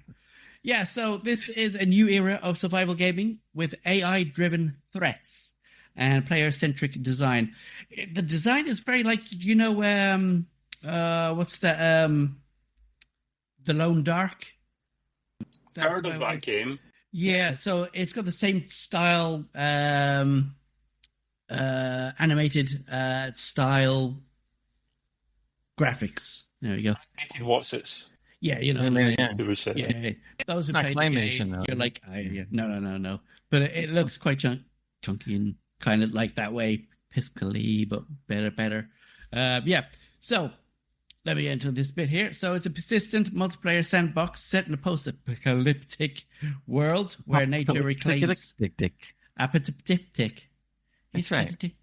Yeah, so this is a new era of survival gaming with AI-driven threats. and player-centric design. The design is very like, what's that? The Lone Dark. Heard of that game? Yeah, so it's got the same style, animated style graphics. There we go. What's it? Yeah, Yeah. Those who not play the claymation, game, though. you're like, no. But it looks quite chunky and kind of like that way, Piscally, but better. So let me get into this bit here. So it's a persistent multiplayer sandbox set in a post-apocalyptic world where nature reclaims... Apocalyptic. That's right.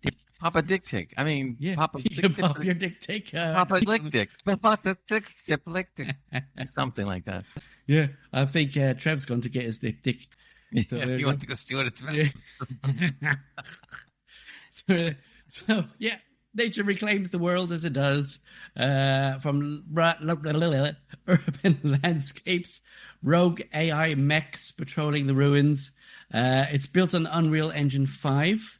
Papa Dick Tick. I mean, Yeah. Papa Pop your dick tick. Papa Lick Dick. Papa Dick Lick Dick. Something like that. Yeah, I think Trev's going to get his dick. Yeah, you want to go see what it's about? So, yeah, nature reclaims the world as it does from urban landscapes, rogue AI mechs patrolling the ruins. It's built on Unreal Engine 5.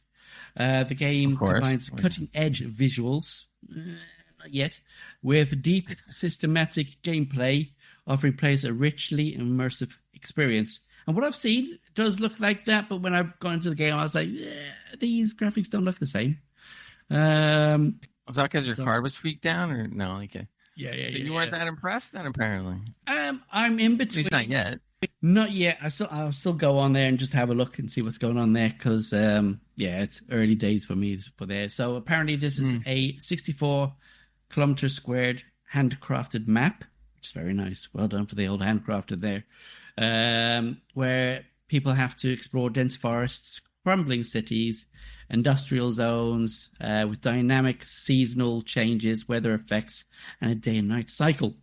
The game combines cutting-edge visuals, not yet, with deep, systematic gameplay, offering players a richly immersive experience. And what I've seen does look like that, but when I've gone into the game, I was like, these graphics don't look the same. Was that because your card was tweaked down, or no? Okay. Yeah. So you weren't that impressed then, apparently. I'm in between. At least not yet. Not yet. I'll still go on there and just have a look and see what's going on there because, it's early days for me for there. So apparently this is a 64 kilometer squared handcrafted map, which is very nice. Well done for the old handcrafted there. Where people have to explore dense forests, crumbling cities, industrial zones with dynamic seasonal changes, weather effects, and a day and night cycle.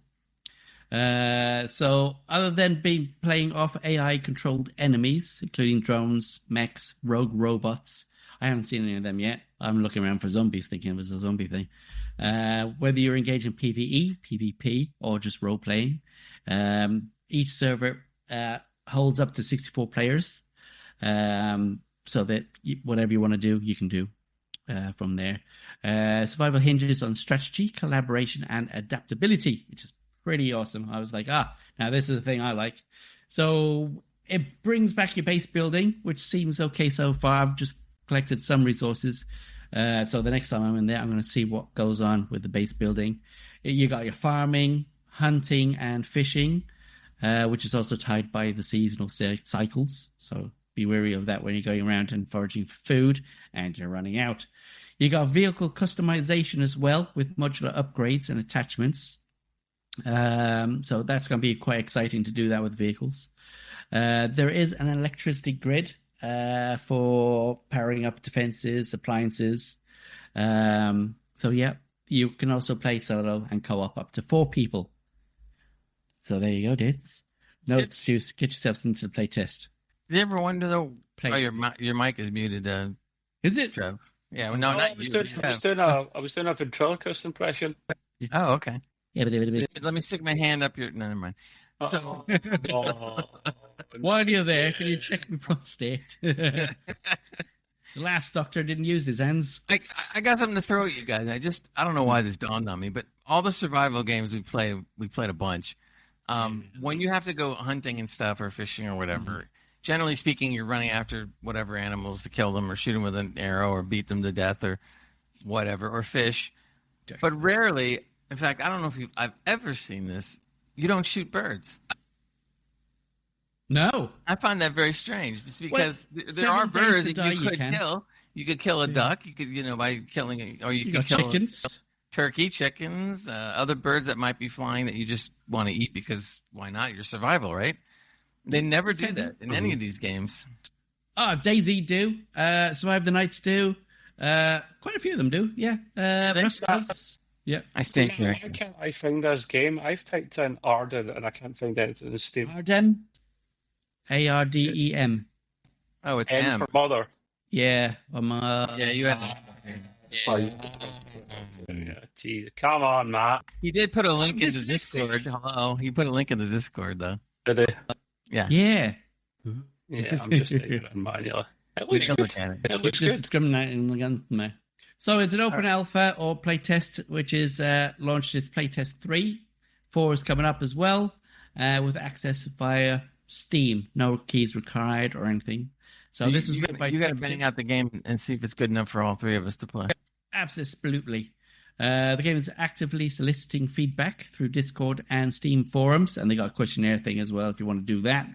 So other than playing off AI-controlled enemies, including drones, mechs, rogue robots, I haven't seen any of them yet. I'm looking around for zombies, thinking it was a zombie thing. Whether you're engaged in PvE, PvP, or just role-playing, each server holds up to 64 players, so that whatever you want to do, you can do from there. Survival hinges on strategy, collaboration, and adaptability, which is pretty awesome. I was like, now this is the thing I like. So it brings back your base building, which seems okay so far. I've just collected some resources. So the next time I'm in there, I'm going to see what goes on with the base building. You got your farming, hunting, and fishing, which is also tied by the seasonal cycles. So be wary of that when you're going around and foraging for food and you're running out. You got vehicle customization as well with modular upgrades and attachments. So that's going to be quite exciting to do that with vehicles. There is an electricity grid for powering up defenses, appliances. So yeah, you can also play solo and co-op up to 4 people. So there you go, dudes. No excuse. Get yourself into the play test. Did you ever wonder though? Your mic is muted. Is it? Trev? Yeah. Well, no, not you. I was doing a ventriloquist impression. Oh, okay. Yeah, but Let me stick my hand up your. No, never mind. So, while you're there, can you check my prostate? The last doctor didn't use his hands. I got something to throw at you guys. I don't know why this dawned on me, but all the survival games we played a bunch. When you have to go hunting and stuff or fishing or whatever, generally speaking, you're running after whatever animals to kill them or shoot them with an arrow or beat them to death or whatever, or fish. But rarely, in fact, I don't know if I've ever seen this, you don't shoot birds. No. I find that very strange. It's because there are birds that you could kill. You could kill a duck. You could, by killing or you could kill chickens. Turkey, chickens, other birds that might be flying that you just want to eat because why not? Your survival, right? They never do that in any of these games. DayZ do. Survive the Nights do. Quite a few of them do. Yeah. Rust does. Yeah. I stay here. Why can't I find this game? I've typed in Arden and I can't find anything in the Steam. Arden? ARDEM. Oh, it's M for mother. Yeah. Yeah, you had. Come on, Matt. He did put a link in the Discord. Hello. He put a link in the Discord, though. Did he? Yeah. Yeah. Yeah, I'm just taking it manually. It looks Take a good. look at it. It looks Just good. discriminating against me. So it's an open alpha or playtest, which is launched as playtest 3. 4 is coming up as well, with access via Steam. No keys required or anything. So this is you got to bang out the game and see if it's good enough for all three of us to play. Absolutely. The game is actively soliciting feedback through Discord and Steam forums, and they got a questionnaire thing as well if you want to do that.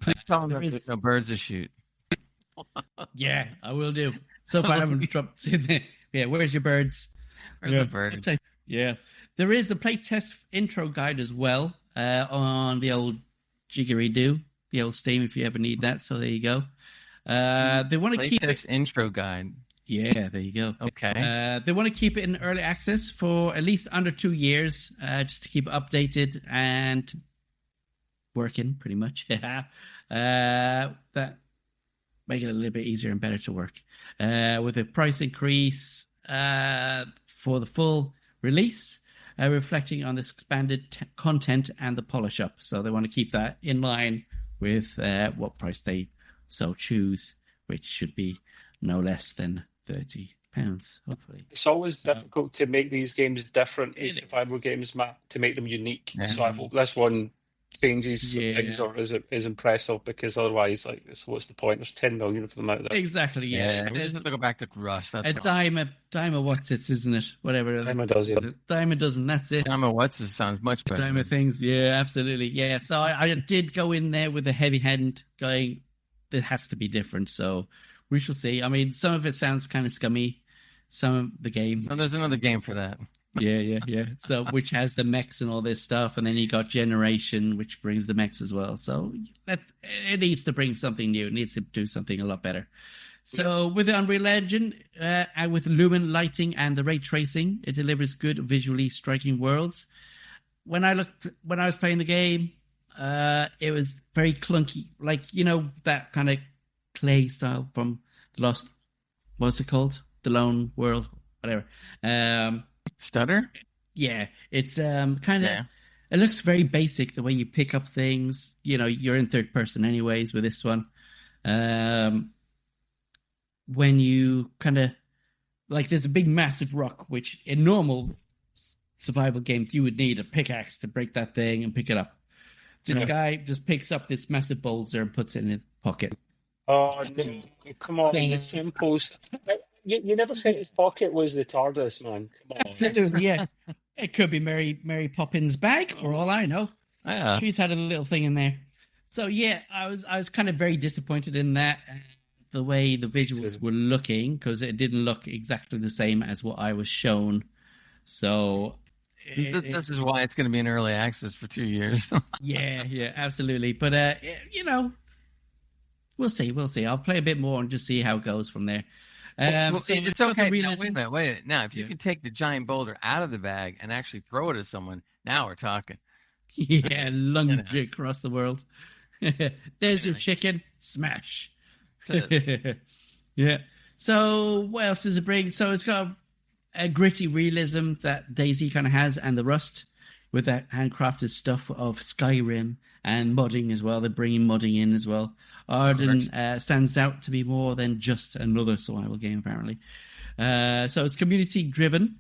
Please tell them there's no birds to shoot. Yeah, I will do. So far, I haven't dropped in there. Yeah, where's your birds? Where's the birds? Yeah. There is a playtest intro guide as well on the old Jiggery-Doo, the old Steam, if you ever need that. So there you go. They want to keep it intro guide. Yeah, there you go. Okay. They want to keep it in early access for at least under 2 years, just to keep it updated and working, pretty much. That make it a little bit easier and better to work. With a price increase for the full release, reflecting on this expanded content and the polish up. So they want to keep that in line with what price they so choose, which should be no less than £30, hopefully. It's always difficult to make these games different as survival games, Matt, to make them unique. Yeah. So I hope this one changes things or is impressive, because otherwise, like, so what's the point? There's 10 million of them out there. Exactly, yeah. We just have to go back to Rust. That's a dime of what's it, isn't it? Whatever. Dime a dozen. Dime a dozen, that's it. Dime of what's it sounds much better. Dime of things, yeah, absolutely. Yeah, so I did go in there with a heavy hand going, it has to be different, so we shall see. I mean, some of it sounds kind of scummy, some of the game. Oh, there's another game for that. Yeah. So, which has the mechs and all this stuff, and then you got Generation, which brings the mechs as well. So, it needs to bring something new. It needs to do something a lot better. So, with the Unreal Engine, and with Lumen lighting and the ray tracing, it delivers good, visually striking worlds. When I was playing the game, it was very clunky, like, you know, that kind of clay style from the Lost. What's it called? The Lone World, whatever. Stutter? Yeah, it's kind of. It looks very basic the way you pick up things. You know, you're in third person anyways with this one. When you kind of like, there's a big massive rock, which in normal survival games you would need a pickaxe to break that thing and pick it up. So the guy just picks up this massive boulder and puts it in his pocket. Oh, no, come on, the same post. You never said his pocket was the TARDIS, man. Come on. Absolutely, yeah. It could be Mary Poppins' bag, for all I know. Yeah. She's had a little thing in there. So yeah, I was kind of very disappointed in that, the way the visuals were looking, because it didn't look exactly the same as what I was shown. So this is why it's going to be in early access for 2 years. yeah, absolutely. But you know, we'll see. I'll play a bit more and just see how it goes from there. So it's okay. No, wait a minute. Now, if you can take the giant boulder out of the bag and actually throw it at someone, now we're talking. Yeah, lunge across the world. There's your chicken. Smash. Yeah. So what else does it bring? So it's got a gritty realism that DayZ kind of has, and the Rust, with that handcrafted stuff of Skyrim and modding as well. They're bringing modding in as well. Arden stands out to be more than just another survival game, apparently. So it's community driven,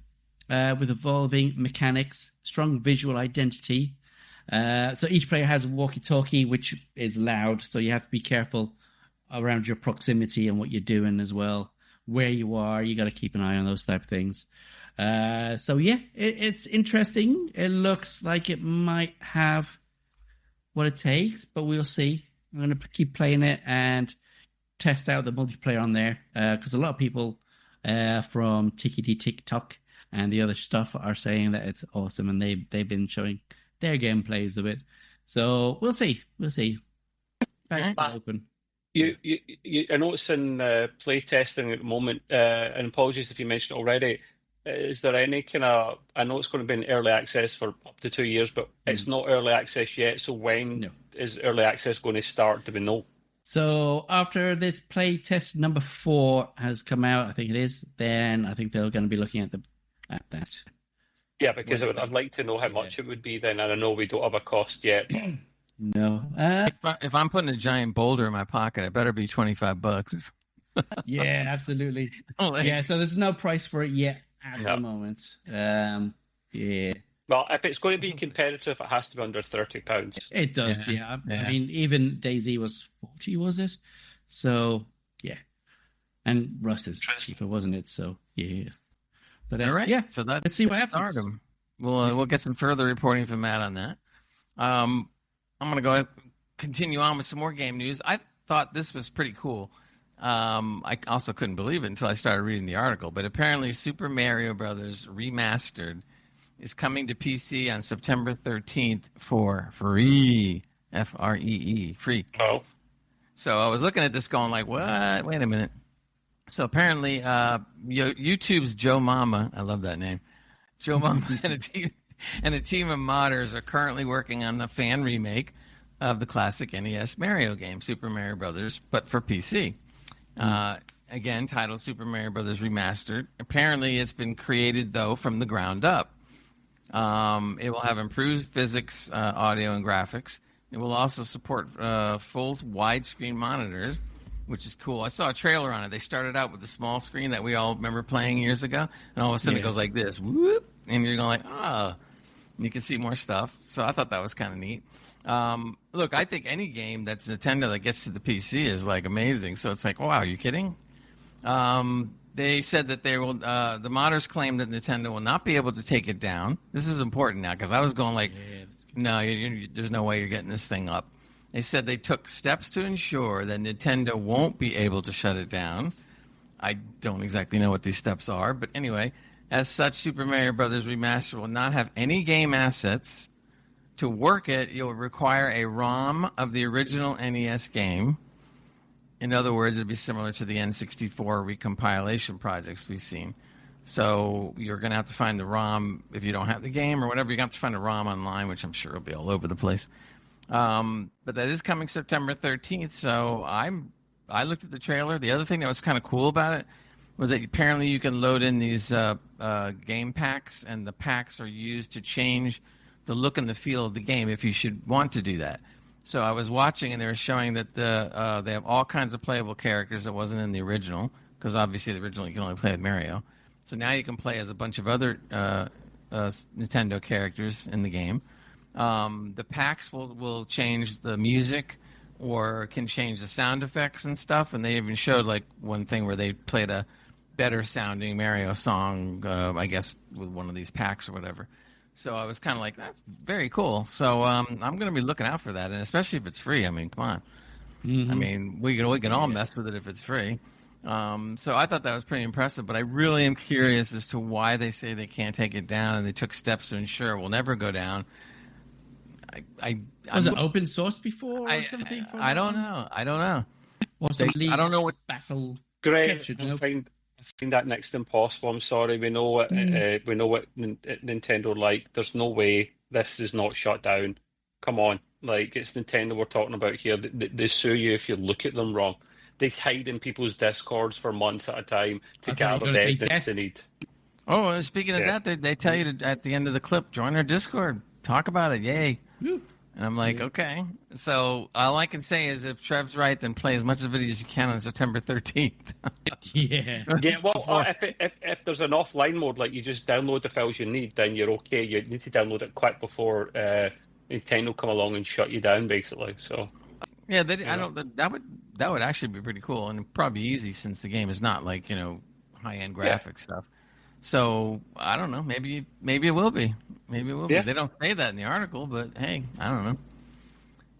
with evolving mechanics, strong visual identity. So each player has a walkie-talkie, which is loud, so you have to be careful around your proximity and what you're doing as well. Where you are, you got to keep an eye on those type of things. So yeah, it's interesting. It looks like it might have what it takes, but we'll see. I'm going to keep playing it and test out the multiplayer on there, because a lot of people from Tickety TikTok and the other stuff are saying that it's awesome, and they've been showing their gameplays of it. So we'll see. Back open. I know it's in play testing at the moment, and apologies if you mentioned it already. Is there any kind of? I know it's going to be in early access for up to 2 years, but it's not early access yet. So when is early access going to start? Do we know? So after this play test number 4 has come out, I think it is, then I think they're going to be looking at that. Yeah, because I'd like to know how much it would be then, and I know we don't have a cost yet. No. If I'm putting a giant boulder in my pocket, it better be $25. Yeah, absolutely. Like, Yeah, so there's no price for it yet at No. the moment. Yeah. Well, if it's going to be competitive, it has to be under £30. It does, Yeah, yeah. I yeah. mean, even DayZ was 40, was it? So, yeah. And Rust is cheaper, wasn't it? So, yeah. But, All right. yeah. So Let's see what happens. Arkham. We'll get some further reporting from Matt on that. I'm going to go continue on with some more game news. I thought this was pretty cool. I also couldn't believe it until I started reading the article. But apparently, Super Mario Brothers Remastered is coming to PC on September 13th for free. Free. Free. Oh. So I was looking at this going like, what? Wait a minute. So apparently, YouTube's Joe Mama, I love that name, Joe Mama and a team of modders are currently working on a fan remake of the classic NES Mario game, Super Mario Brothers, but for PC. Again, titled Super Mario Brothers Remastered. Apparently, it's been created, though, from the ground up. It will have improved physics, audio, and graphics. It will also support full widescreen monitors, which is cool. I saw a trailer on it. They started out with the small screen that we all remember playing years ago, and all of a sudden it goes like this, whoop, and you're going like, oh, and you can see more stuff. So I thought that was kind of neat. Look, I think any game that's Nintendo that gets to the PC is like amazing. So it's like, wow, are you kidding? They said that they will. The modders claim that Nintendo will not be able to take it down. This is important now because I was going like, no, there's no way you're getting this thing up. They said they took steps to ensure that Nintendo won't be able to shut it down. I don't exactly know what these steps are, but anyway, as such, Super Mario Brothers Remastered will not have any game assets. To work it, you'll require a ROM of the original NES game. In other words, it'd be similar to the N64 recompilation projects we've seen. So you're going to have to find the ROM if you don't have the game or whatever. You're going to have to find a ROM online, which I'm sure will be all over the place. But that is coming September 13th. So I looked at the trailer. The other thing that was kind of cool about it was that apparently you can load in these game packs, and the packs are used to change the look and the feel of the game if you should want to do that. So I was watching, and they were showing that they have all kinds of playable characters that wasn't in the original, because obviously the original you can only play with Mario. So now you can play as a bunch of other Nintendo characters in the game. The packs will change the music or can change the sound effects and stuff, and they even showed like one thing where they played a better sounding Mario song, I guess, with one of these packs or whatever. So I was kind of like, that's very cool. So I'm going to be looking out for that, and especially if it's free. I mean, come on. Mm-hmm. I mean, we can all mess with it if it's free. So I thought that was pretty impressive, but I really am curious as to why they say they can't take it down, and they took steps to ensure it will never go down. Was it open source before or something? I don't know. I don't know. I don't know what battle. Great. I find that next to impossible. I'm sorry. We know what Nintendo like. There's no way this is not shut down. Come on, like it's Nintendo we're talking about here. They sue you if you look at them wrong. They hide in people's Discords for months at a time to gather the evidence they need. Oh, speaking of that, they tell you to, at the end of the clip, join our Discord, talk about it. Yay! Woo. And I'm like, okay. So all I can say is if Trev's right, then play as much of it as you can on September 13th. Yeah. Well, if there's an offline mode, like you just download the files you need, then you're okay. You need to download it quick before Nintendo come along and shut you down, basically. So. Yeah, that would actually be pretty cool and probably easy since the game is not like high end graphic stuff. So I don't know. Maybe it will be. Maybe it will be. They don't say that in the article, but hey, I don't know.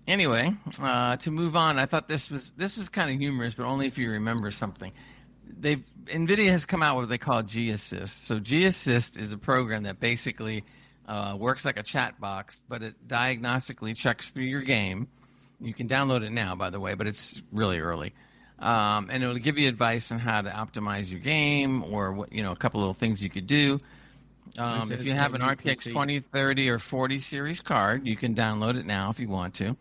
Anyway, to move on, I thought this was kind of humorous, but only if you remember something. NVIDIA has come out with what they call G-Assist. So G-Assist is a program that basically works like a chat box, but it diagnostically checks through your game. You can download it now, by the way, but it's really early. And it'll give you advice on how to optimize your game or what a couple little things you could do. If you have an RTX 2030 or 40 series card, you can download it now if you want to.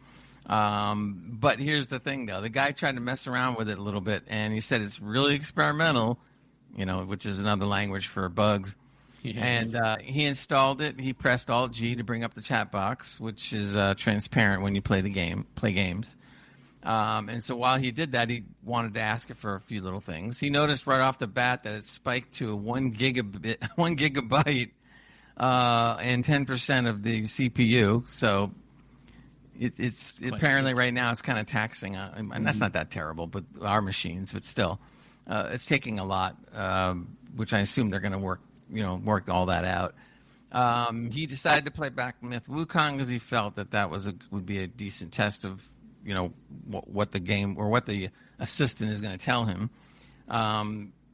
But here's the thing, though. The guy tried to mess around with it a little bit, and he said it's really experimental, which is another language for bugs. Yeah. And he installed it. He pressed Alt-G to bring up the chat box, which is transparent when you play games. And so while he did that, he wanted to ask it for a few little things. He noticed right off the bat that it spiked to 1 gigabyte, and 10% of the CPU. So it's apparently right now it's kind of taxing, and that's not that terrible, but our machines, but still, it's taking a lot, which I assume they're going to work all that out. He decided to play Black Myth Wukong because he felt that would be a decent test of what the game or what the assistant is going to tell him.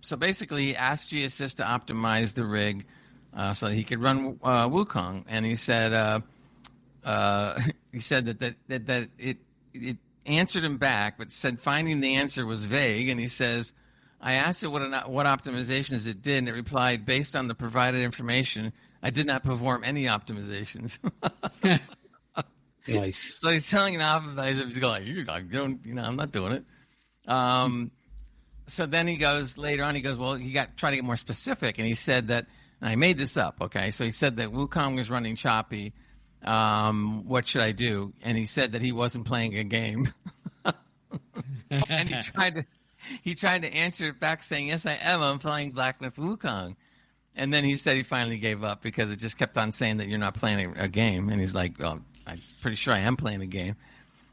So basically, he asked G-Assist to optimize the rig so that he could run Wukong, and he said that it answered him back, but said finding the answer was vague, and he says, I asked it what optimizations it did, and it replied, based on the provided information, I did not perform any optimizations. Nice. So he's telling an optimizer, he's going, I'm not doing it. So then he goes, later on, well, he tried to get more specific, and he said that, and I made this up, okay? So he said that Wukong was running choppy. What should I do? And he said that he wasn't playing a game. And he tried to answer it back saying, yes, I am. I'm playing Black Myth Wukong. And then he said he finally gave up because it just kept on saying that you're not playing a game. And he's like, well, I'm pretty sure I am playing a game.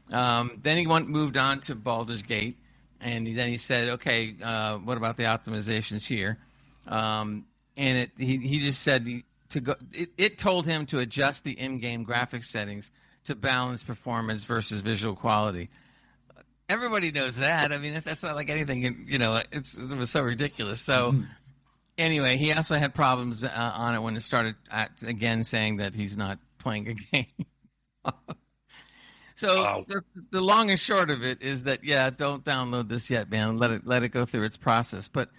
Then he moved on to Baldur's Gate. And then he said, okay, what about the optimizations here? And he just said it told him to adjust the in-game graphics settings to balance performance versus visual quality. Everybody knows that. I mean, that's not like anything, it was so ridiculous. So anyway, he also had problems on it when it started again saying that he's not playing a game. So wow. The long and short of it is that, don't download this yet, man. Let it go through its process. But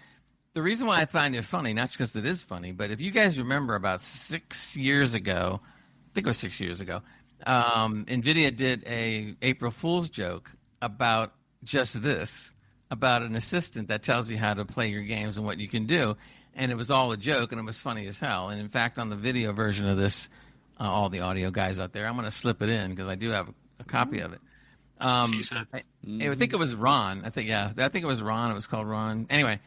the reason why I find it funny, not just because it is funny, but if you guys remember about 6 years ago, I think it was 6 years ago, NVIDIA did a April Fool's joke about just this, about an assistant that tells you how to play your games and what you can do. And it was all a joke, and it was funny as hell. And in fact, on the video version of this, all the audio guys out there, I'm going to slip it in because I do have a copy of it. I think it was Ron. I think it was Ron. It was called Ron. Anyway,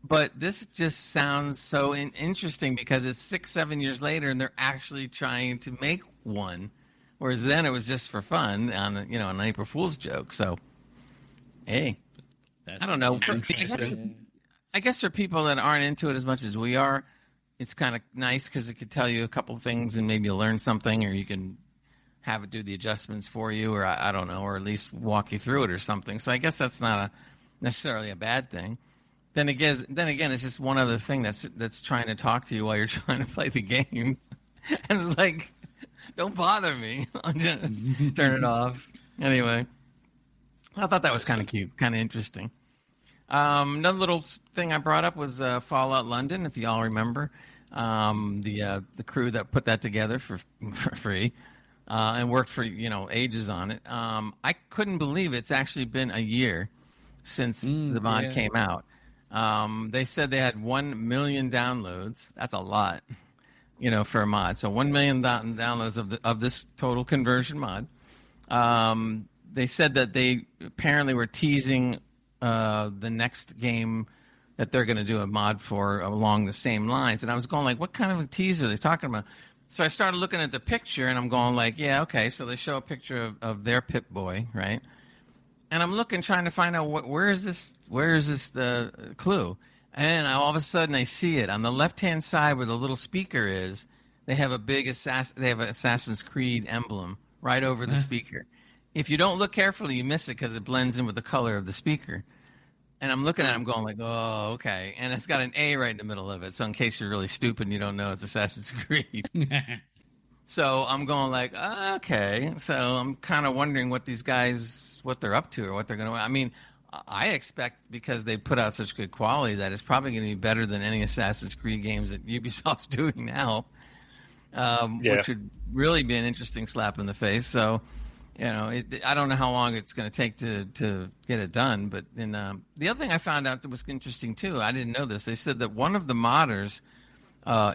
but this just sounds so interesting because it's 6-7 years later, and they're actually trying to make one, whereas then it was just for fun on an April Fool's joke. So, hey, I don't know. I guess for people that aren't into it as much as we are, it's kind of nice because it could tell you a couple of things and maybe you'll learn something, or you can have it do the adjustments for you, or I don't know, or at least walk you through it or something. So I guess that's not necessarily a bad thing. Then again, it's just one other thing that's trying to talk to you while you're trying to play the game, and it's like, don't bother me. I'm gonna turn it off. Anyway, I thought that was kind of cute, kind of interesting. Another little thing I brought up was Fallout London, if you all remember, the crew that put that together for free. And worked for ages on it. I couldn't believe it's actually been a year since the mod came out. They said they had 1 million downloads. That's a lot, for a mod. So 1 million downloads of this total conversion mod. They said that they apparently were teasing the next game that they're going to do a mod for along the same lines. And I was going like, what kind of a teaser are they talking about? So I started looking at the picture, and I'm going like, yeah, okay. So they show a picture of their Pip-Boy, right? And I'm looking, trying to find out where is this clue? And all of a sudden, I see it on the left-hand side where the little speaker is. They have a big Assassin's Creed emblem right over the speaker. If you don't look carefully, you miss it because it blends in with the color of the speaker. And I'm looking at it, I'm going like, oh, okay. And it's got an A right in the middle of it. So in case you're really stupid and you don't know it's Assassin's Creed. So I'm going like, okay. So I'm kind of wondering what these guys, what they're up to or what they're going to. I mean, I expect because they put out such good quality that it's probably going to be better than any Assassin's Creed games that Ubisoft's doing now, which would really be an interesting slap in the face. So, I don't know how long it's going to take to get it done. But the other thing I found out that was interesting, too, I didn't know this. They said that one of the modders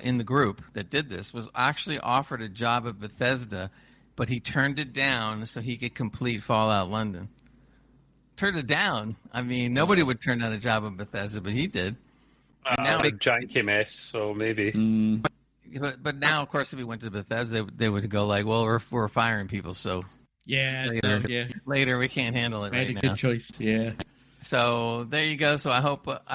in the group that did this was actually offered a job at Bethesda, but he turned it down so he could complete Fallout London. turned it down. I mean, nobody would turn down a job at Bethesda, but he did. And now a janky mess, so maybe. But now, of course, if we went to Bethesda, they would go like, "Well, we're firing people, so later we can't handle it right now." Good choice, yeah. So there you go. So I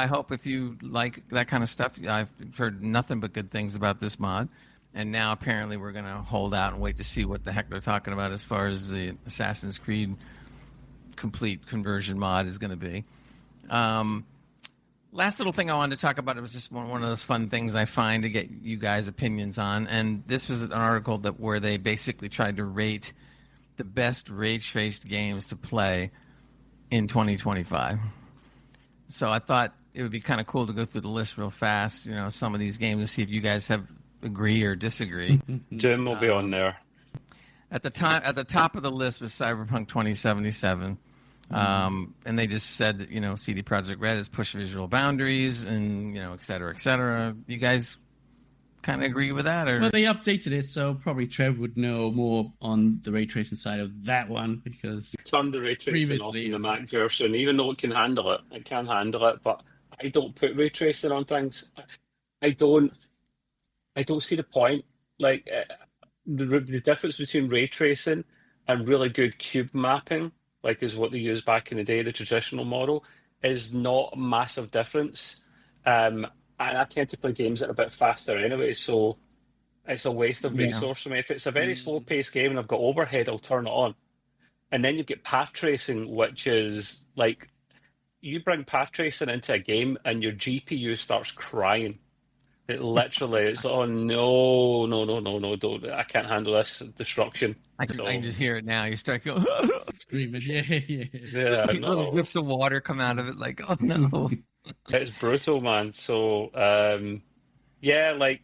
hope if you like that kind of stuff, I've heard nothing but good things about this mod, and now apparently we're going to hold out and wait to see what the heck they're talking about as far as the Assassin's Creed complete conversion mod is going to be. Last little thing I wanted to talk about, it was just one of those fun things I find to get you guys' opinions on, and this was an article where they basically tried to rate the best ray-traced games to play in 2025. So I thought it would be kind of cool to go through the list real fast, some of these games, and see if you guys agree or disagree. Doom will be on there. At the top of the list was Cyberpunk 2077. And they just said that, CD Projekt Red has pushed visual boundaries and, et cetera, et cetera. You guys kind of agree with that? Or? Well, they updated it, so probably Trev would know more on the ray tracing side of that one, because turned the ray tracing off in the Mac version, even though it can handle it. It can handle it, but I don't put ray tracing on things. I don't see the point. Like, the difference between ray tracing and really good cube mapping, like is what they used back in the day, the traditional model, is not a massive difference. And I tend to play games that are a bit faster anyway, so it's a waste of resource for me. If it's a very slow-paced game and I've got overhead, I'll turn it on. And then you've got path tracing, which is like, you bring path tracing into a game and your GPU starts crying. It literally, it's, oh no, don't, I can't handle this destruction. I can just hear it now. You start going, screaming, little whips of water come out of it, like, oh no. It's brutal, man. So, like,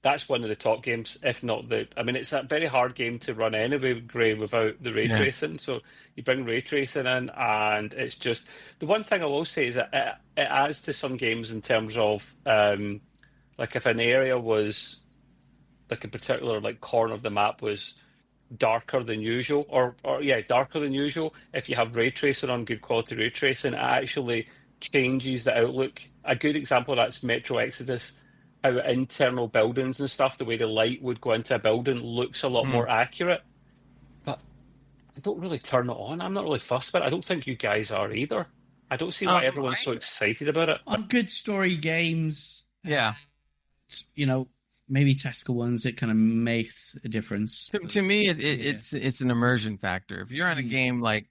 that's one of the top games, if not it's a very hard game to run anyway, Gray, without the ray tracing. So you bring ray tracing in, and it's just, the one thing I will say is that it adds to some games in terms of, like if an area was, like a particular like corner of the map was darker than usual, or darker than usual, if you have ray tracing on, good quality ray tracing, it actually changes the outlook. A good example of that's Metro Exodus. How internal buildings and stuff, the way the light would go into a building looks a lot more accurate. But I don't really turn it on. I'm not really fussed about it. I don't think you guys are either. I don't see why everyone's so excited about it. On good story games, maybe tactical ones, it kind of makes a difference. To me, it's an immersion factor. If you're on a game like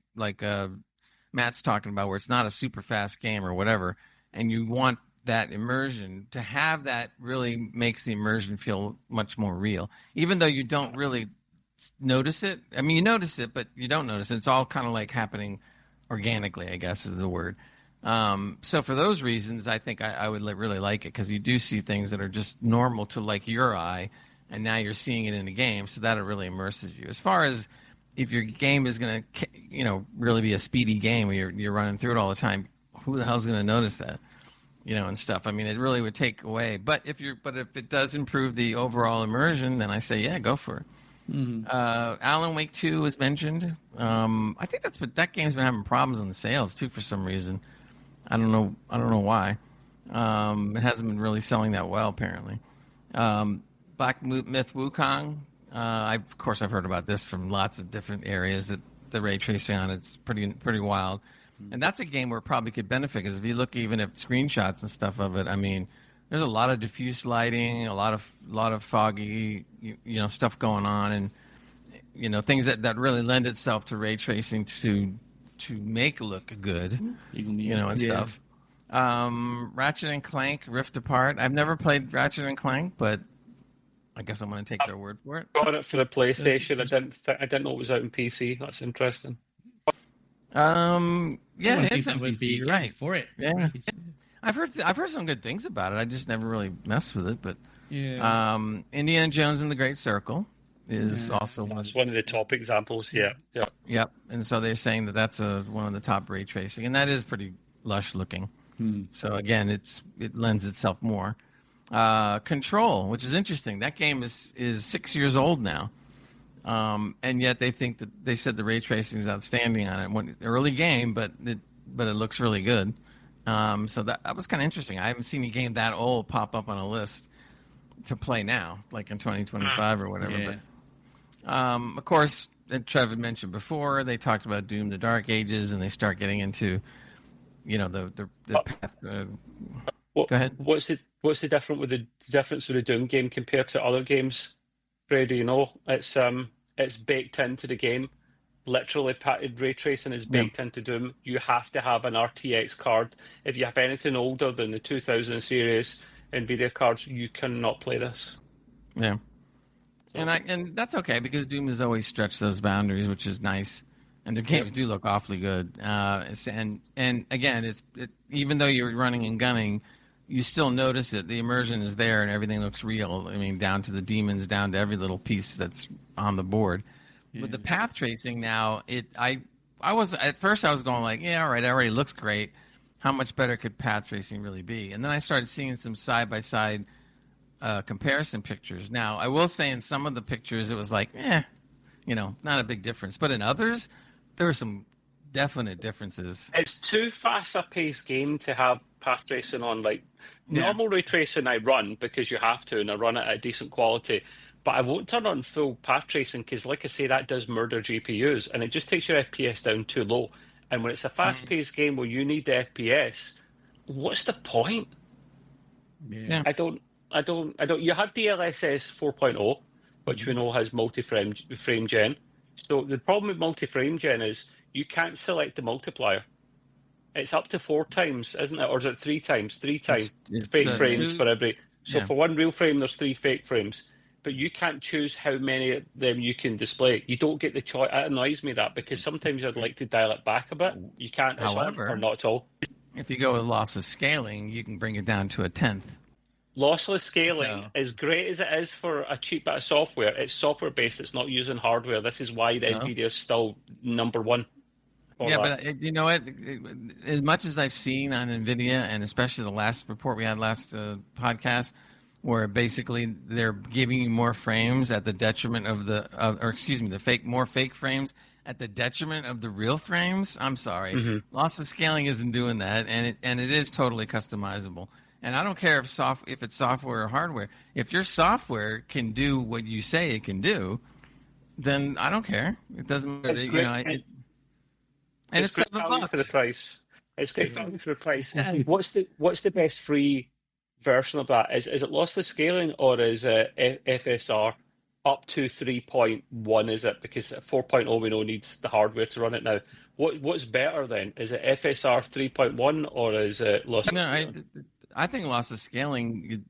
Matt's talking about, where it's not a super fast game or whatever, and you want that immersion, to have that really makes the immersion feel much more real, even though you don't really notice it. I mean, you notice it, but you don't notice it. It's all kind of like happening organically, I guess is the word. So for those reasons, I think I would really like it, because you do see things that are just normal to like your eye, and now you're seeing it in the game, so that it really immerses you. As far as if your game is going to, really be a speedy game where you're running through it all the time, who the hell's going to notice that? And stuff. I mean, it really would take away. But if it does improve the overall immersion, then I say, yeah, go for it. Mm-hmm. Alan Wake 2 was mentioned. I think that game's been having problems on the sales too for some reason. I don't know why. It hasn't been really selling that well, apparently. Black Myth Wukong. Of course, I've heard about this from lots of different areas, that the ray tracing on it's pretty wild. And that's a game where it probably could benefit, because if you look even at screenshots and stuff of it, I mean, there's a lot of diffuse lighting, a lot of foggy, stuff going on, and things that really lend itself to ray tracing to make it look good, and stuff. Ratchet and Clank Rift Apart. I've never played Ratchet and Clank, but I guess I'm going to take their word for it. Got it for the PlayStation. I didn't know it was out on PC. That's interesting. It would be right for it. Yeah, I've heard some good things about it. I just never really messed with it. But Indiana Jones and the Great Circle is also one of the top examples. Yeah. Yep. And so they're saying that's one of the top ray tracing, and that is pretty lush looking. So again, it lends itself more. Control, which is interesting. That game is 6 years old now. And yet they think that they said the ray tracing is outstanding on it. Early game, but it looks really good. So that was kind of interesting. I haven't seen a game that old pop up on a list to play now, like in 2025 or whatever. Yeah. But of course, Trev had mentioned before, they talked about Doom: The Dark Ages, and they start getting into, the path. Go ahead. What's the difference with the Doom game compared to other games, Freddie? It's baked into the game. Literally, ray tracing is baked into Doom. You have to have an RTX card. If you have anything older than the 2000 series NVIDIA cards, you cannot play this. Yeah. So. And that's okay, because Doom has always stretched those boundaries, which is nice. And their games do look awfully good. And again, even though you're running and gunning, you still notice that the immersion is there and everything looks real. I mean, down to the demons, down to every little piece that's on the board. Yeah. With the path tracing now, I was at first I was going like, yeah, all right, it already looks great. How much better could path tracing really be? And then I started seeing some side by side comparison pictures. Now, I will say in some of the pictures it was like, not a big difference, but in others there were some definite differences. It's too fast a paced game to have path tracing on. Like normal ray tracing, I run because you have to, and I run it at a decent quality. But I won't turn on full path tracing because, like I say, that does murder GPUs, and it just takes your FPS down too low. And when it's a fast-paced game where you need the FPS, what's the point? Yeah. I don't. You have DLSS 4.0, which we know has multi-frame gen. So the problem with multi-frame gen is you can't select the multiplier. It's up to 4 times, isn't it? Or is it 3 times? 3 times fake frames for every. So for one real frame, there's 3 fake frames. But you can't choose how many of them you can display. You don't get the choice. It annoys me because sometimes I'd like to dial it back a bit. You can't, however, or not at all. If you go with lossless scaling, you can bring it down to a 1/10. Lossless scaling, as great as it is for a cheap bit of software, it's software based. It's not using hardware. This is why the NVIDIA is still number one. But you know what? As much as I've seen on NVIDIA, and especially the last report we had last podcast, where basically they're giving you more frames at the detriment of more fake frames at the detriment of the real frames. I'm sorry, lossless scaling isn't doing that, and it is totally customizable. And I don't care if it's software or hardware. If your software can do what you say it can do, then I don't care. It doesn't matter. It's great. And it's great value for the price. It's great value for the price. What's the best free version of that? Is it lossless scaling, or is it FSR up to 3.1? Is it because 4.0 we know needs the hardware to run it now? What's better then? Is it FSR 3.1 or is it lossless scaling? I think lossless scaling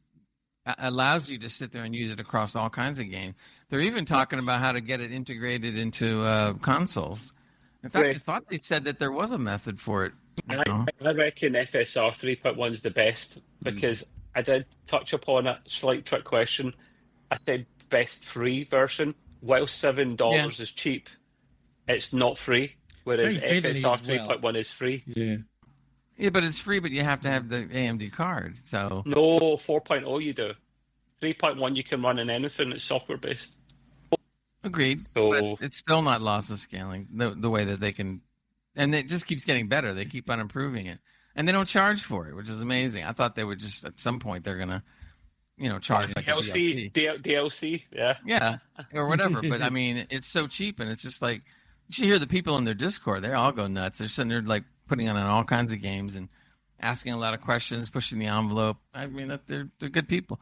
allows you to sit there and use it across all kinds of games. They're even talking about how to get it integrated into consoles. In fact, I thought they said that there was a method for it. I reckon FSR 3.1 is the best because I did touch upon a slight trick question. I said best free version. While $7 is cheap, it's not free, whereas FSR 3.1 is free. Yeah, but it's free, but you have to have the AMD card. So no, 4.0 you do. 3.1 you can run in anything that's software based. Agreed. So but it's still not lossless scaling the way that they can, and it just keeps getting better. They keep on improving it, and they don't charge for it, which is amazing. I thought they would just at some point they're gonna, charge like DLC, yeah, or whatever. But I mean, it's so cheap, and it's just like you should hear the people in their Discord. They all go nuts. They're sitting there like putting on all kinds of games and asking a lot of questions, pushing the envelope. I mean, they're good people.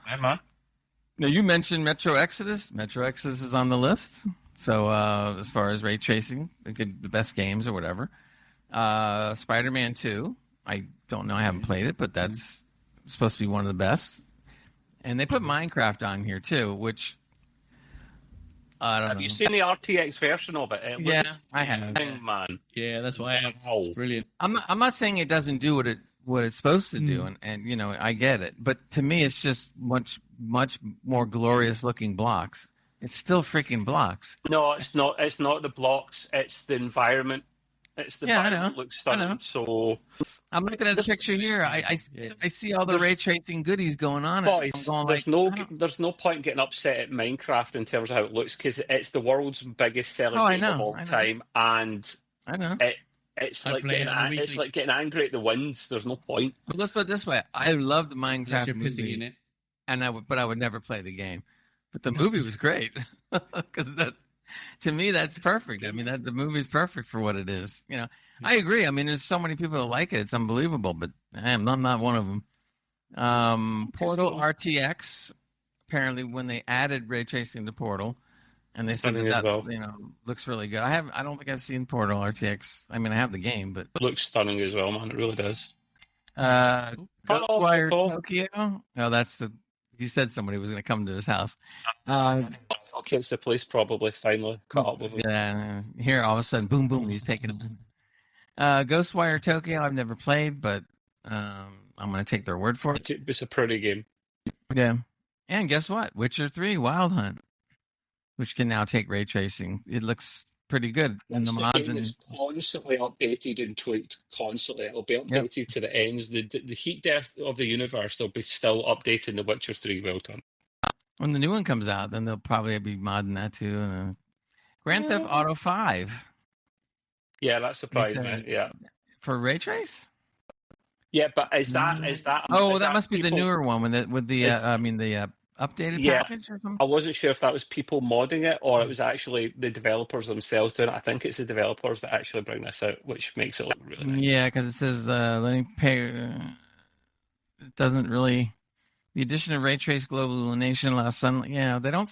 Now, you mentioned Metro Exodus. Metro Exodus is on the list. So as far as ray tracing, the best games or whatever. Spider-Man 2. I don't know. I haven't played it, but that's supposed to be one of the best. And they put Minecraft on here too, which I don't know. Have you seen the RTX version of it? I have. Man. Yeah, that's why I have. It's brilliant. I'm not saying it doesn't do what it's supposed to do, and I get it. But to me, it's just much more glorious looking blocks. It's still freaking blocks. No, it's not. It's not the blocks. It's the environment. It's the environment looks stunning. So I'm looking at the picture here. I see all the ray tracing goodies going on. Boys, I'm going there's no point getting upset at Minecraft in terms of how it looks, because it's the world's biggest selling game of all time, and I know. It's like getting angry at the wins. There's no point. But let's put it this way: I love the Minecraft movie, in it. and but I would never play the game. But the movie was great because to me that's perfect. I mean, the movie's perfect for what it is. You know, I agree. I mean, there's so many people that like it; it's unbelievable. But I'm not one of them. Portal RTX. Apparently, when they added ray tracing to Portal, and they said that looks really good. I don't think I've seen Portal RTX. I mean, I have the game, but it looks stunning as well, man. It really does. Ghostwire Tokyo. No, that's he said somebody was going to come to his house. Okay, it's the police probably finally caught up with him. Yeah, here all of a sudden, boom, boom, he's taking him. Ghostwire Tokyo, I've never played, but I'm going to take their word for it. It's a pretty game. Yeah, and guess what? Witcher 3 Wild Hunt, which can now take ray tracing. It looks pretty good in the mods. And it's constantly updated and tweaked constantly. It'll be updated to the ends. The heat depth of the universe, they'll be still updating the Witcher 3 Wild Hunt. When the new one comes out, then they'll probably be modding that too. Grand Theft Auto 5. Yeah, that surprised me. Yeah, for ray trace. Yeah, but is that? Oh, that must be the newer one with the updated package or something. I wasn't sure if that was people modding it or it was actually the developers themselves doing it. I think it's the developers that actually bring this out, which makes it look really nice. Yeah, because it says let me pay. It doesn't really. The addition of ray trace global illumination allows sunlight. Yeah, they don't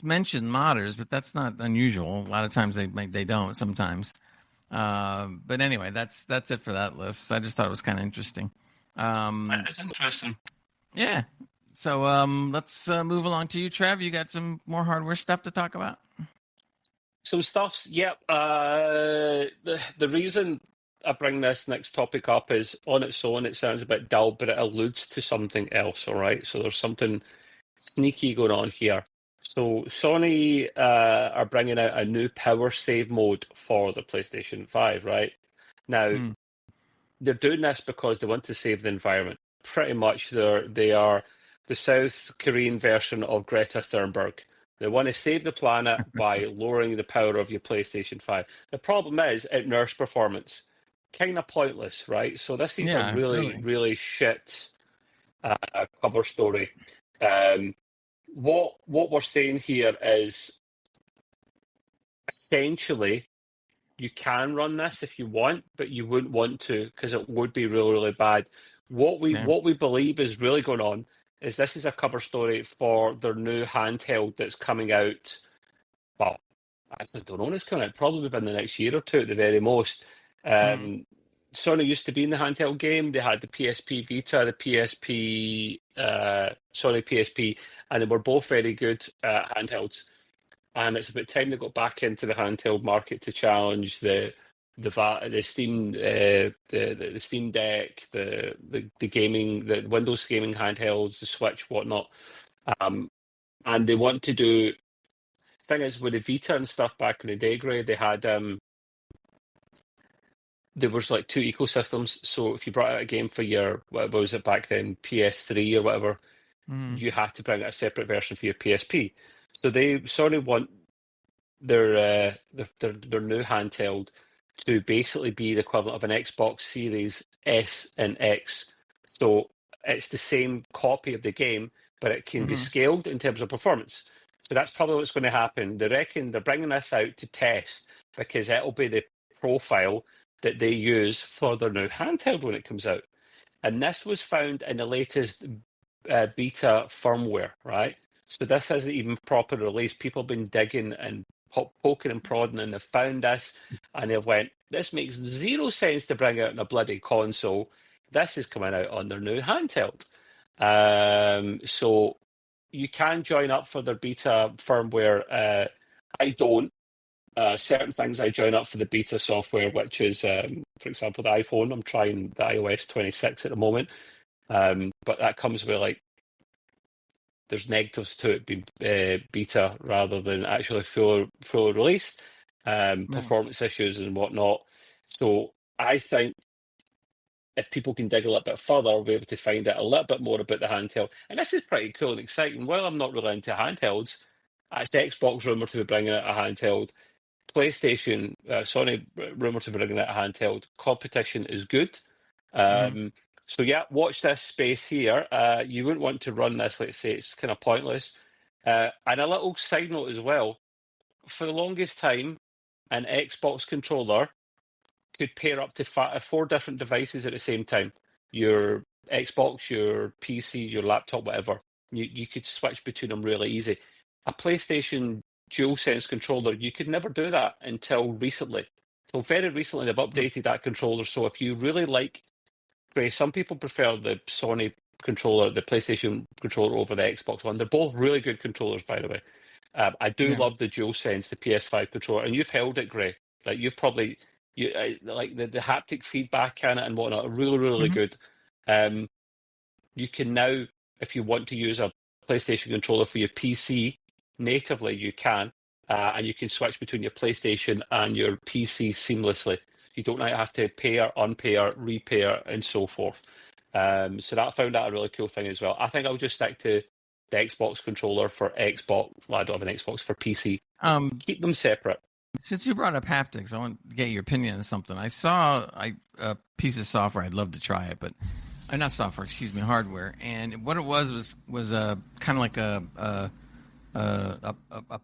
mention modders, but that's not unusual. A lot of times they don't. Sometimes, but anyway, that's it for that list. I just thought it was kind of interesting. It's interesting. Yeah. So let's move along to you, Trev. You got some more hardware stuff to talk about? Some stuff. Yep. The reason I bring this next topic up is on its own it sounds a bit dull, but it alludes to something else, all right? So there's something sneaky going on here. So Sony are bringing out a new power save mode for the PlayStation 5, right? Now, they're doing this because they want to save the environment. Pretty much they are the South Korean version of Greta Thunberg. They want to save the planet by lowering the power of your PlayStation 5. The problem is it nerfs performance. Kind of pointless, right? So this is a really shit cover story. What we're saying here is essentially you can run this if you want, but you wouldn't want to because it would be really, really bad. What we believe is really going on is this is a cover story for their new handheld that's coming out. Well, I actually don't know when it's coming out. Probably within the next year or two at the very most. Sony used to be in the handheld game. They had the PSP Vita, the PSP, Sony PSP, and they were both very good handhelds. And it's about time they got back into the handheld market to challenge the Steam, the Steam Deck, the gaming, the Windows gaming handhelds, the Switch, whatnot. And they want to do. Thing is, with the Vita and stuff back in the day, Gray, they had. There was like two ecosystems. So if you brought out a game for your, what was it back then, PS3 or whatever, you had to bring out a separate version for your PSP. So Sony want their new handheld to basically be the equivalent of an Xbox Series S and X. So it's the same copy of the game, but it can be scaled in terms of performance. So that's probably what's going to happen. They reckon they're bringing this out to test because it'll be the profile that they use for their new handheld when it comes out. And this was found in the latest beta firmware, right? So this isn't even proper release. People have been digging and poking and prodding and they've found this and they've went, this makes zero sense to bring out in a bloody console. This is coming out on their new handheld. So you can join up for their beta firmware. I don't. Certain things I join up for the beta software, which is, for example, the iPhone. I'm trying the iOS 26 at the moment, but that comes with like there's negatives to it being beta rather than actually full release, performance issues and whatnot. So I think if people can dig a little bit further, we'll be able to find out a little bit more about the handheld. And this is pretty cool and exciting. While I'm not really into handhelds, it's Xbox rumour to be bringing out a handheld. PlayStation, Sony rumour to be bringing out a handheld. Competition is good. So yeah, watch this space here. You wouldn't want to run this, let's say, it's kind of pointless. And a little side note as well. For the longest time, an Xbox controller could pair up to 4 different devices at the same time. Your Xbox, your PC, your laptop, whatever. You could switch between them really easy. A PlayStation DualSense controller, you could never do that until recently. So very recently they've updated that controller. So if you really like, some people prefer the Sony controller, the PlayStation controller over the Xbox one. They're both really good controllers, by the way. I do love the DualSense, the PS5 controller, and you've held it, Gray. Like you've probably like the haptic feedback in it and whatnot, really, really good. You can now, if you want to use a PlayStation controller for your PC natively, you can, and you can switch between your PlayStation and your PC seamlessly. You don't have to pair, unpair, repair, and so forth. So I found that a really cool thing as well. I think I'll just stick to the Xbox controller for Xbox. Well, I don't have an Xbox for PC. Keep them separate. Since you brought up haptics, I want to get your opinion on something. I saw a piece of software. I'd love to try it, but not software. Excuse me, hardware. And what it was a kind of like a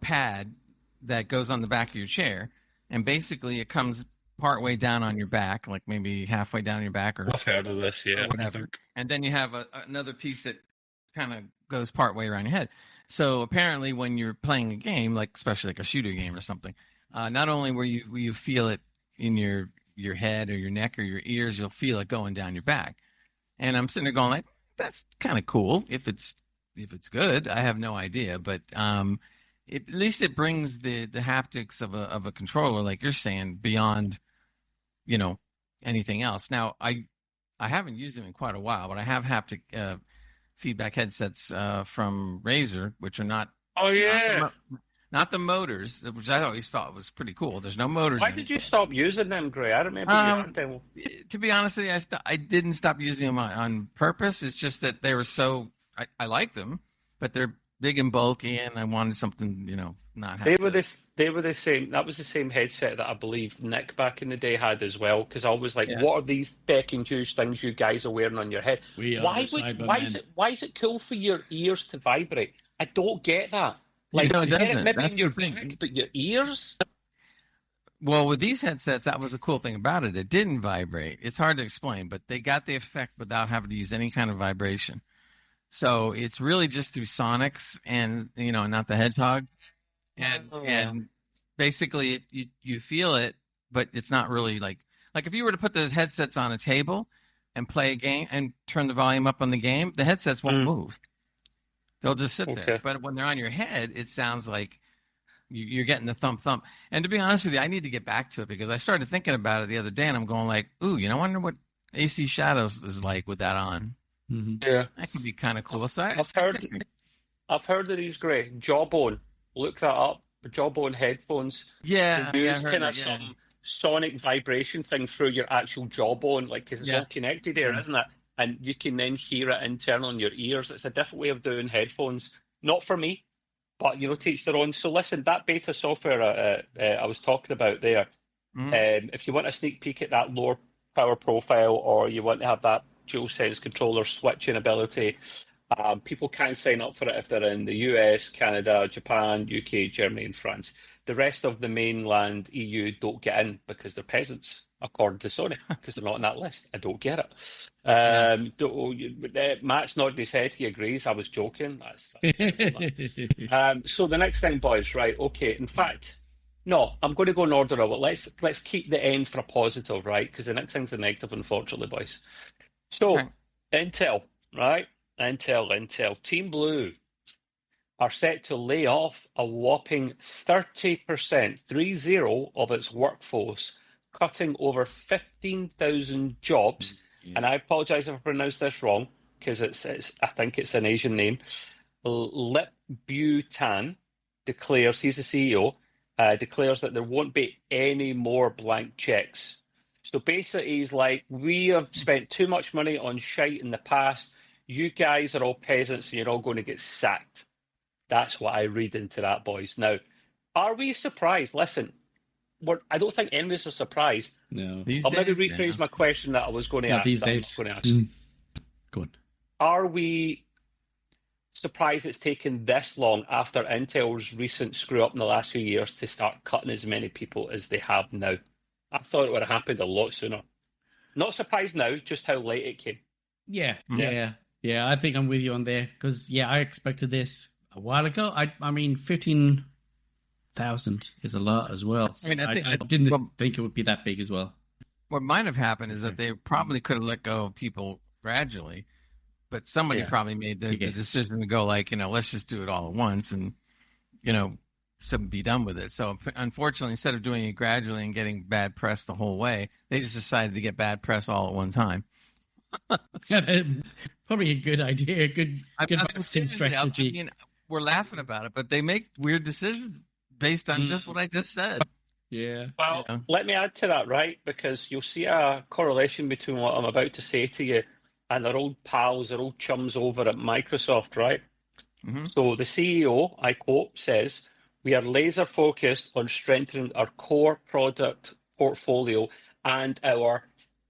pad that goes on the back of your chair, and basically it comes partway down on your back, like maybe halfway down your back, or I've heard of this, yeah, or whatever. And then you have another piece that kind of goes partway around your head. So apparently, when you're playing a game, like especially like a shooter game or something, not only will you feel it in your head or your neck or your ears, you'll feel it going down your back. And I'm sitting there going like, that's kind of cool if it's good. I have no idea, but at least it brings the haptics of a controller, like you're saying, beyond anything else. Now I haven't used them in quite a while, but I have haptic feedback headsets from Razer, which are not. Oh yeah. Not the motors, which I always thought was pretty cool. There's no motors. Why did you stop using them, Gray? I remember you had them. To be honest with you, I didn't stop using them on purpose. It's just that they were so. I like them, but they're big and bulky, and I wanted something, not. They were the same. That was the same headset that I believe Nick back in the day had as well. Because I was like, what are these becking huge things you guys are wearing on your head? Why is it cool for your ears to vibrate? I don't get that. Like, maybe in your neck, but your ears? Well, with these headsets, that was the cool thing about it. It didn't vibrate. It's hard to explain, but they got the effect without having to use any kind of vibration. So it's really just through sonics and, not the hedgehog. And basically you feel it, but it's not really like if you were to put those headsets on a table and play a game and turn the volume up on the game, the headsets won't move. They'll just sit there. But when they're on your head, it sounds like you're getting the thump. And to be honest with you, I need to get back to it because I started thinking about it the other day, and I'm going like, ooh, I wonder what AC Shadows is like with that on. Mm-hmm. Yeah, that could be kind of cool. So I've heard of these, Gray. Jawbone. Look that up. Jawbone headphones. Yeah, they use kind of some sonic vibration thing through your actual jawbone, like because it's all connected there, isn't it? And you can then hear it internal in your ears. It's a different way of doing headphones. Not for me, but teach their own. So listen, that beta software I was talking about there. If you want a sneak peek at that lower power profile, or you want to have that DualSense controller switching ability, people can sign up for it if they're in the US, Canada, Japan, UK, Germany, and France. The rest of the mainland EU don't get in because they're peasants, according to Sony, because they're not on that list. I don't get it. Matt's nodding his head. He agrees. I was joking. That's so the next thing, boys, right? Okay. In fact, no, I'm going to go in order of it. Let's keep the end for a positive, right? Because the next thing's a negative, unfortunately, boys. So, Intel, right? Intel. Team Blue are set to lay off a whopping 30%, 30, of its workforce, cutting over 15,000 jobs. And I apologize if I pronounce this wrong, because I think it's an Asian name. Lip Bu-tan declares, he's the CEO, declares that there won't be any more blank checks. So basically, he's like, we have spent too much money on shite in the past. You guys are all peasants and you're all going to get sacked. That's what I read into that, boys. Now, are we surprised? Listen, I don't think any of us are surprised. No. I'll maybe rephrase my question that I was going to ask. These days. I'm not going to ask. Go on. Are we surprised it's taken this long after Intel's recent screw up in the last few years to start cutting as many people as they have now? I thought it would have happened a lot sooner. Not surprised now, just how late it came. Yeah. I think I'm with you on there because I expected this a while ago. I mean, 15,000 is a lot as well. So I didn't think it would be that big as well. What might have happened is that they probably could have let go of people gradually, but somebody probably made the decision to go like, let's just do it all at once and, so be done with it. So unfortunately, instead of doing it gradually and getting bad press the whole way, they just decided to get bad press all at one time. Probably a good idea, good strategy. I mean, we're laughing about it, but they make weird decisions based on just what I just said. Yeah. Well, let me add to that, right? Because you'll see a correlation between what I'm about to say to you and their old pals, their old chums over at Microsoft, right? Mm-hmm. So the CEO, I quote, says, "We are laser focused on strengthening our core product portfolio and our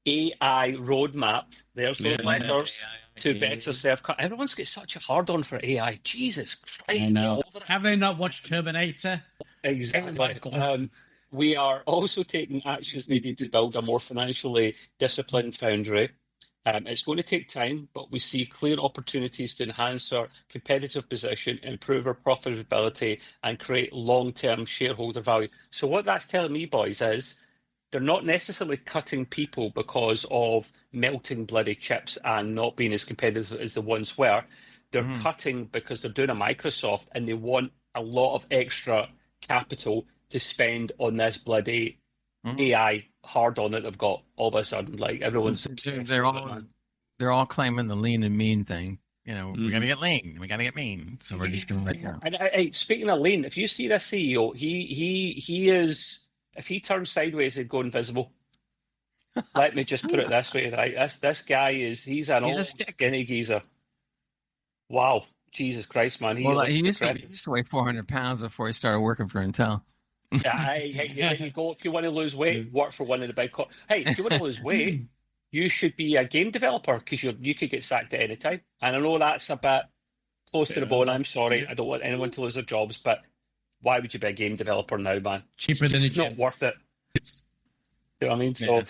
AI roadmap." There's those letters to better serve. Everyone's got such a hard on for AI. Jesus Christ. I know. Have they not watched Terminator? Exactly. We are also taking actions needed to build a more financially disciplined foundry. It's going to take time, but we see clear opportunities to enhance our competitive position, improve our profitability, and create long-term shareholder value. So what that's telling me, boys, is they're not necessarily cutting people because of melting bloody chips and not being as competitive as they once were. They're cutting because they're doing a Microsoft and they want a lot of extra capital to spend on this bloody AI hard on that they've got all of a sudden. Like everyone's they're all claiming the lean and mean thing. We got to get lean, we got to get mean. So we're just going to And speaking of lean, if you see this CEO, he is. If he turns sideways, he'd go invisible. Let me just put it this way, right? This guy he's an old skinny geezer. Wow, Jesus Christ, man! He used to weigh 400 pounds before he started working for Intel. Hey, there you go. If you want to lose weight, work for one of the big. Hey, if you want to lose weight, you should be a game developer because you could get sacked at any time. And I know that's a bit close to the bone. I'm sorry, I don't want anyone to lose their jobs, but why would you be a game developer now, man? Cheaper than it's not worth it. You know what I mean? So,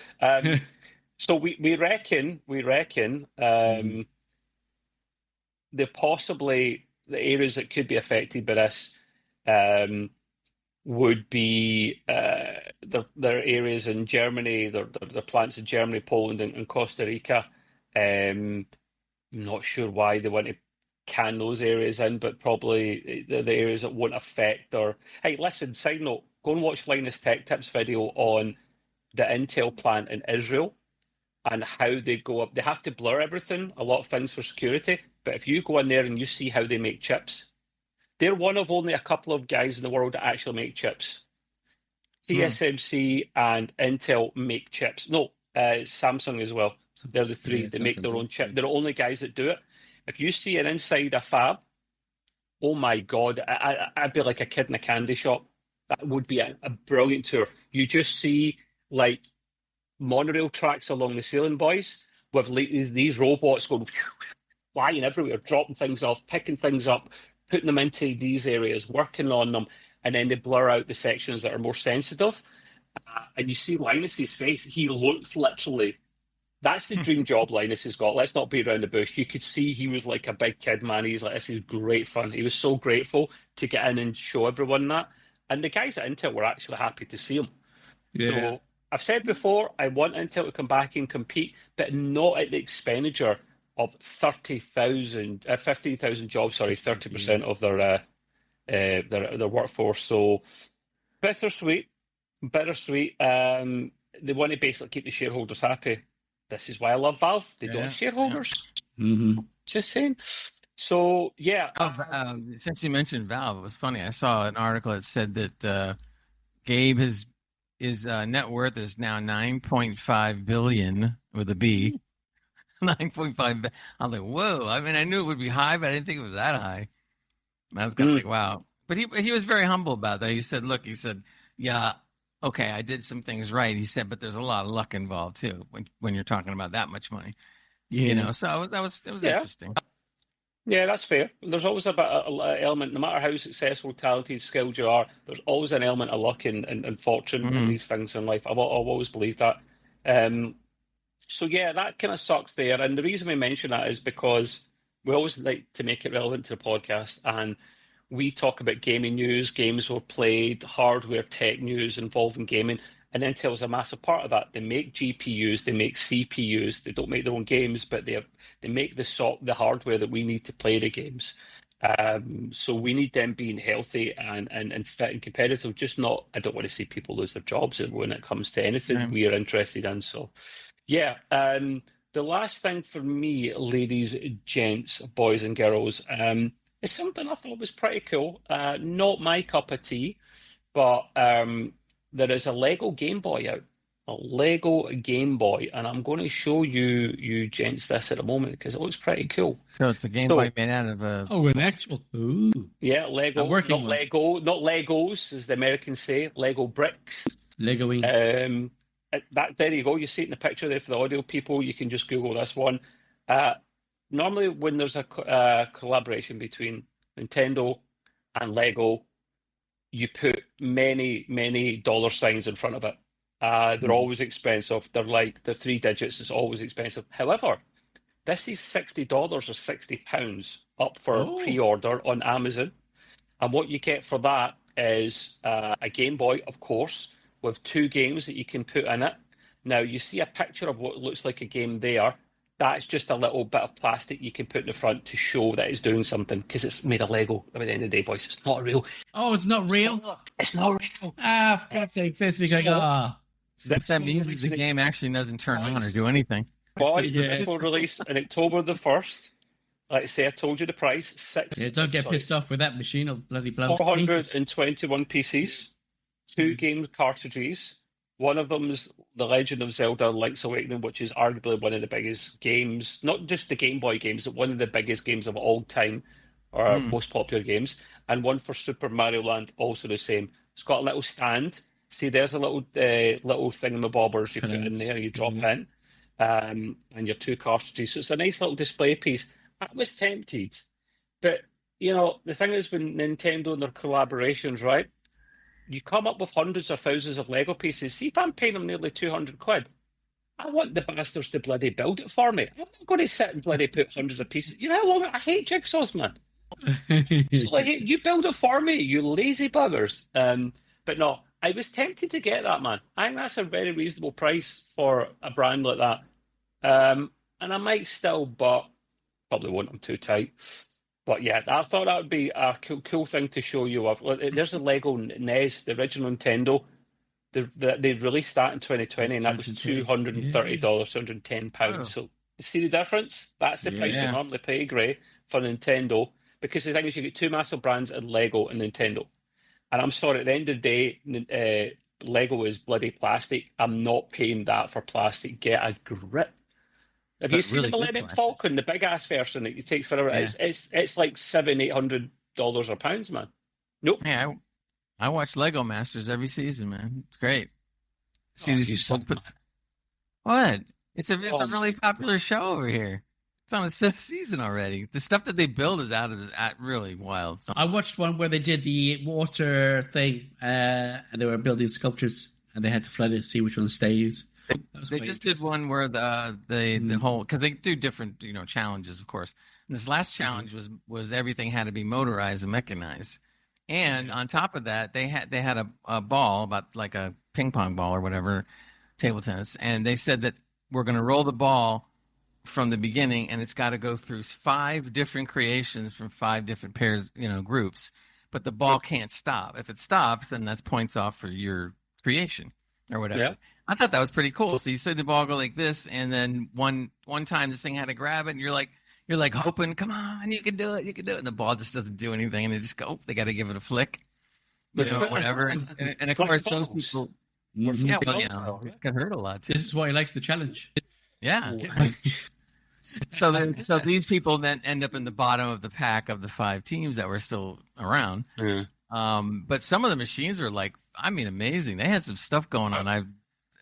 so we reckon the areas that could be affected by this would be their areas in Germany, their plants in Germany, Poland, and Costa Rica. I'm not sure why they want to can those areas in, but probably the areas that won't affect or... Hey, listen, side note, go and watch Linus Tech Tips video on the Intel plant in Israel and how they go up. They have to blur everything, a lot of things for security, but if you go in there and you see how they make chips, they're one of only a couple of guys in the world that actually make chips. TSMC and Intel make chips. No, Samsung as well. They're the three that make their own chip. They're the only guys that do it. If you see it inside a fab, oh my God, I'd be like a kid in a candy shop. That would be a brilliant tour. You just see like monorail tracks along the ceiling, boys, with these robots going flying everywhere, dropping things off, picking things up, putting them into these areas, working on them, and then they blur out the sections that are more sensitive. And you see Linus's face. He looks literally... That's the dream job Linus has got. Let's not beat around the bush. You could see he was like a big kid, man. He's like, this is great fun. He was so grateful to get in and show everyone that. And the guys at Intel were actually happy to see him. Yeah. So I've said before, I want Intel to come back and compete, but not at the expenditure of 15,000 jobs, 30% of their workforce. So bittersweet. They want to basically keep the shareholders happy. This is why I love Valve. They don't have shareholders. Just saying. So, yeah. Since you mentioned Valve, it was funny. I saw an article that said that Gabe has his net worth is now 9.5 billion with a B. 9.5. I'm like, whoa. I mean, I knew it would be high, but I didn't think it was that high. And I was kind of like, wow. But he was very humble about that. He said, look, yeah, okay, I did some things right. He said, but there's a lot of luck involved too when you're talking about that much money. Yeah. So it was interesting. Yeah, that's fair. There's always a bit of element, no matter how successful, talented, skilled you are, there's always an element of luck and fortune in these things in life. I've always believed that. So yeah, that kind of sucks there. And the reason we mention that is because we always like to make it relevant to the podcast. And we talk about gaming news, games we've played, hardware, tech news involving gaming. And Intel is a massive part of that. They make GPUs, they make CPUs. They don't make their own games, but they make the hardware that we need to play the games. So we need them being healthy and fit and competitive. Just not. I don't want to see people lose their jobs when it comes to anything we are interested in. So, yeah. The last thing for me, ladies, gents, boys, and girls, is something I thought was pretty cool. Not my cup of tea, but there is a Lego Game Boy out, a Lego Game Boy, and I'm going to show you gents this at a moment because it looks pretty cool. So it's a Game Boy made out of a... Oh, an actual... Ooh. Yeah, Lego, not Lego, not Legos, as the Americans say, Lego bricks. Legoing. There you go. You see it in the picture there for the audio people. You can just Google this one. Normally, when there's a collaboration between Nintendo and Lego, you put many dollar signs in front of it. They're always expensive. They're 3 digits. It's always expensive. However, this is $60 or £60 up for pre-order on Amazon. And what you get for that is a Game Boy, of course, with 2 games that you can put in it. Now, you see a picture of what looks like a game there. That's just a little bit of plastic you can put in the front to show that it's doing something because it's made of Lego. At the end of the day, boys, it's not real. Oh, it's not real? It's not real. For God's sake, this week I go, That means the game actually doesn't turn on or do anything. Boys, this will release on October the 1st. Like I say, I told you the price. Don't get pissed off with that machine. It'll bloody blow. 421 pieces, 2 game cartridges. One of them is The Legend of Zelda Link's Awakening, which is arguably one of the biggest games, not just the Game Boy games, but one of the biggest games of all time, or most popular games. And one for Super Mario Land, also the same. It's got a little stand. See, there's a little thingamabobbers you put in there, you drop in, and your 2 cartridges. So it's a nice little display piece. I was tempted. But, the thing is with Nintendo and their collaborations, right? You come up with hundreds or thousands of Lego pieces. See, if I'm paying them nearly 200 quid, I want the bastards to bloody build it for me. I'm not going to sit and bloody put hundreds of pieces. You know how long I hate jigsaws, man. So you build it for me, you lazy buggers. But no, I was tempted to get that, man. I think that's a very reasonable price for a brand like that. And I might still, but probably won't. I'm too tight. But yeah, I thought that would be a cool thing to show you of. There's the Lego NES, the original Nintendo. They released that in 2020, and that was $230, £210. So you see the difference? That's the price you normally pay, Gray, for Nintendo. Because the thing is, you get 2 massive brands in Lego and Nintendo. And I'm sorry, at the end of the day, Lego is bloody plastic. I'm not paying that for plastic. Get a grip. Have you seen the Millennium Falcon, the big ass version that it takes forever? Yeah. It's like $700-800 or pounds, man. Nope. Yeah, I watch Lego Masters every season, man. It's great. See these people what? It's a really popular show over here. It's on its 5th season already. The stuff that they build is really wild. I watched one where they did the water thing, and they were building sculptures, and they had to flood it to see which one stays. They just did one where the whole, because they do different challenges, of course. And this last challenge was everything had to be motorized and mechanized, and on top of that, they had a ball about like a ping pong ball or whatever, table tennis, and they said that we're going to roll the ball from the beginning, and it's got to go through 5 different creations from 5 different pairs, groups, but the ball can't stop. If it stops, then that's points off for your creation or whatever. Yeah. I thought that was pretty cool. So you see the ball go like this, and then one time this thing had to grab it, and you're like hoping, come on, you can do it, and the ball just doesn't do anything, and they just go, they got to give it a flick, whatever. And of course, those people, Yeah, well, it can hurt a lot too. This is why he likes the challenge. Yeah. So these people then end up in the bottom of the pack of the 5 teams that were still around. Yeah. But some of the machines were amazing. They had some stuff going on.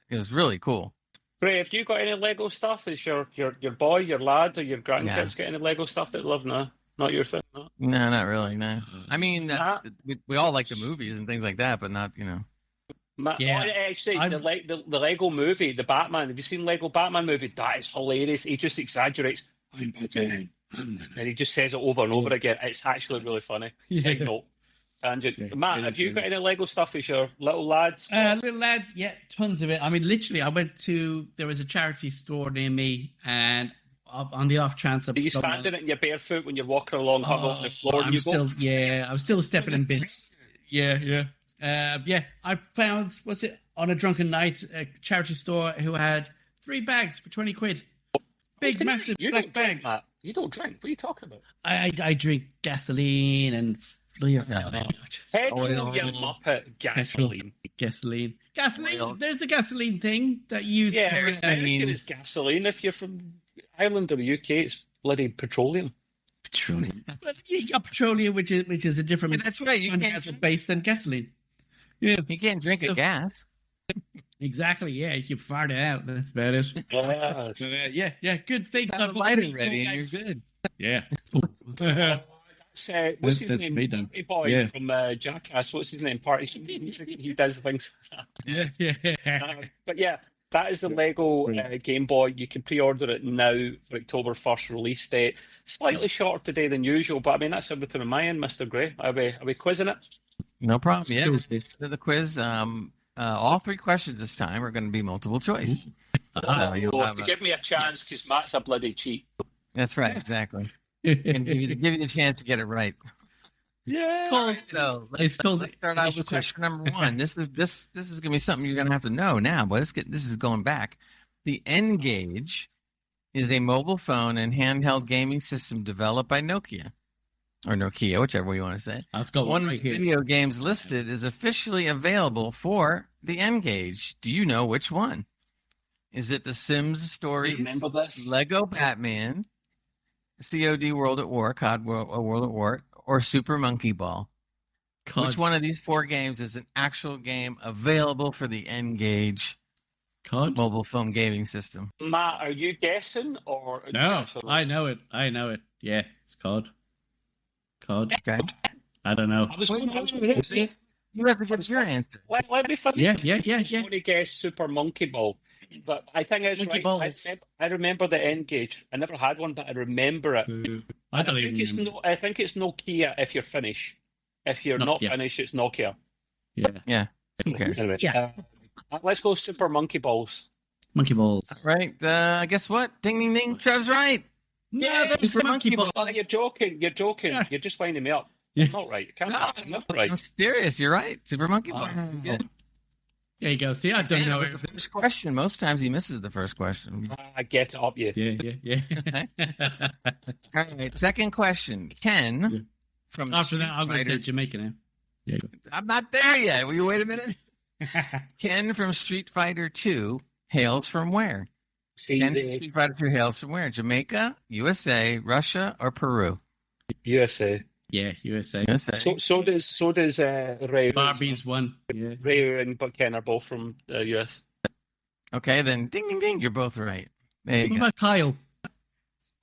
It was really cool. Ray, have you got any Lego stuff? Is your boy, your lad, or your grandkids got any Lego stuff that they love? No, not your thing. No, not really. No, I mean we all like the movies and things like that, but not Actually, the Lego movie, the Batman. Have you seen Lego Batman movie? That is hilarious. He just exaggerates. I'm Batman, and he just says it over and over again. It's actually really funny. Side note. Tangent. Yeah, Matt, have you got any Lego stuff as your little lads? Little lads, yeah, tons of it. I mean, literally, there was a charity store near me, and on the off chance Are you standing in your barefoot when you're walking along, on the floor? I'm still stepping in bits. Yeah. I found, on a drunken night, a charity store who had 3 bags for 20 quid. Big, massive black bags. You don't drink. What are you talking about? I drink gasoline and Petrol, you muppet. Gasoline. There's a gasoline thing that you use. Yeah, it's gasoline. If you're from Ireland or the UK, it's bloody petroleum. But you got petroleum, which is a different. Yeah, that's right. You can't base than gasoline. Yeah, you can't drink a gas. Exactly. Yeah, you can fart it out. That's about it. Yeah. Good thing. Have a lighter ready, and you're good. Yeah. What's his name? Party boy from Jackass. What's his name? Party. He does things. Yeah. But yeah, that is the Lego Game Boy. You can pre-order it now for October 1st release date. Slightly shorter today than usual, but I mean that's everything on my end, Mr. Gray. Are we quizzing it? No problem. Yeah, we'll the quiz. All 3 questions this time are going to be multiple choice. Give me a chance because Matt's a bloody cheat. That's right. Exactly. And give you the chance to get it right. Yeah. Let's start out with question number 1. This is going to be something you're going to have to know now, but this is going back. The N-Gage is a mobile phone and handheld gaming system developed by Nokia, or Nokia, whichever way you want to say. I've got one of the video games listed is officially available for the N-Gage. Do you know which one? Is it The Sims Stories, remember this? Lego Batman, COD World at War, COD World at War, or Super Monkey Ball? COD. Which one of these 4 games is an actual game available for the N-Gage mobile phone gaming system? Matt, are you guessing or no? I know it. Yeah, it's COD. Okay. I don't know. You have to get your answer. Let me finish. Yeah. I want to guess Super Monkey Ball, but I think it's Monkey right. Balls. I remember the N-Gage. I never had one, but I remember it. I think it's Nokia if you're finished. If you're not finished, it's Nokia. Yeah. Okay. Anyway, let's go Super Monkey Balls. Monkey Balls. Right. Guess what? Ding, ding, ding. Trev's right. Yeah, Super Monkey Ball. Oh, you're joking. Yeah. You're just winding me up. You're not right. Right. I'm serious. You're right. Super Monkey Ball. There you go. See, I don't know. The first question. Most times he misses the first question. I get it up you. Yeah. All right. Second question. Ken from After that, I'll go to Jamaica now. Yeah. I'm not there yet. Will you wait a minute? Ken from Street Fighter 2 hails from where? Ken from Street Fighter 2 hails from where? Jamaica, USA, Russia, or Peru? USA. Yeah, USA. So does Ray. Barbie's one. Yeah. Ray and Ken are both from the US. Okay, then ding ding ding, you're both right. What about Kyle?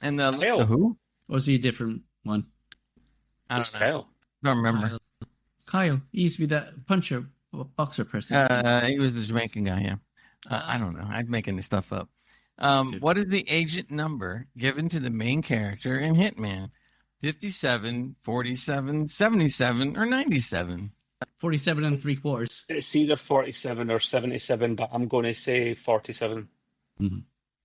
And the who? Or is he a different one? I don't know. Kyle. Don't remember. Kyle. He used to be that puncher, boxer person. He was the Jamaican guy, yeah. I don't know. I'm making this stuff up. What is the agent number given to the main character in Hitman? 57, 47, 77, or 97? 47 and 3/4. It's either 47 or 77, but I'm going to say 47. Mm-hmm.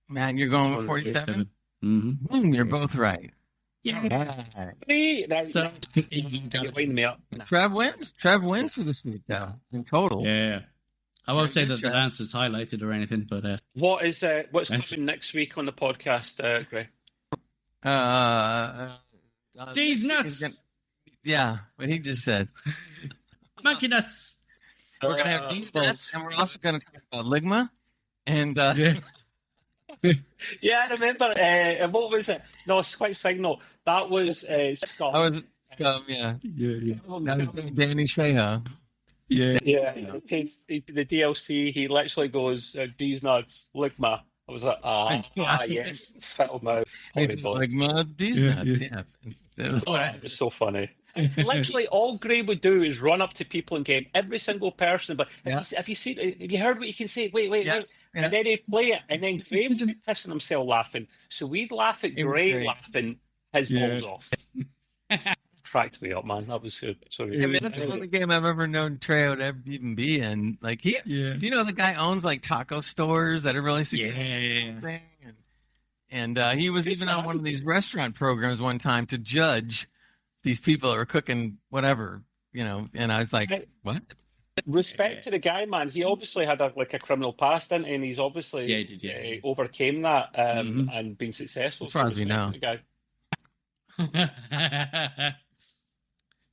Man, you're going with 47? Mm-hmm. You're both right. Yeah. You're winding me up. Trev wins. Trev wins for this week, though, in total. Yeah. I won't say that the answer's highlighted or anything, but... What's coming next week on the podcast, Gray? These nuts! Yeah, what he just said. Monkey nuts! We're going to have these nuts, and we're also going to talk about Ligma. And yeah, I remember. What was it? No, it's quite signal. That was Scum. That was Scum, yeah. That was Danny Trejo. Yeah. The DLC, he literally goes, these nuts, Ligma. I was like, yes, fiddle mouth. Ligma, these nuts, yeah. It was so funny. Literally, all Gray would do is run up to people in game, every single person. But have you seen? Have you heard what you can say? Wait. And then he'd play it, and then Gray was pissing himself laughing. So we'd laugh at Gray laughing his balls off. Cracked me up, man. That was good. Sorry. I mean, that's the only game I've ever known Trejo to ever even be in. Like, do you know the guy owns like taco stores that are really successful? And he was even on one of these restaurant programs one time to judge these people that were cooking whatever, and I was like, what? Respect to the guy, man. He obviously had a criminal past, didn't he? And he's obviously overcame that and been successful. As far as we know.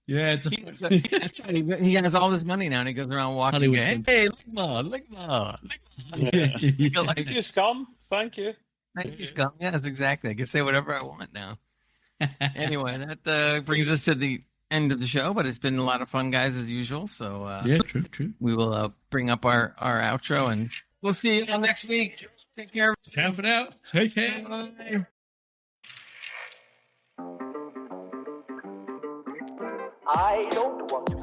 Yeah, that's right. He has all this money now, and he goes around walking. Hey, Ligma. Thank you, Scum. Thank you. Thank you, Scum. Yes, exactly. I can say whatever I want now. Anyway, that brings us to the end of the show, but it's been a lot of fun, guys, as usual. So true. We will bring up our outro, and we'll see you all next week. Take care. Camp it out. Take care. Bye. I don't want to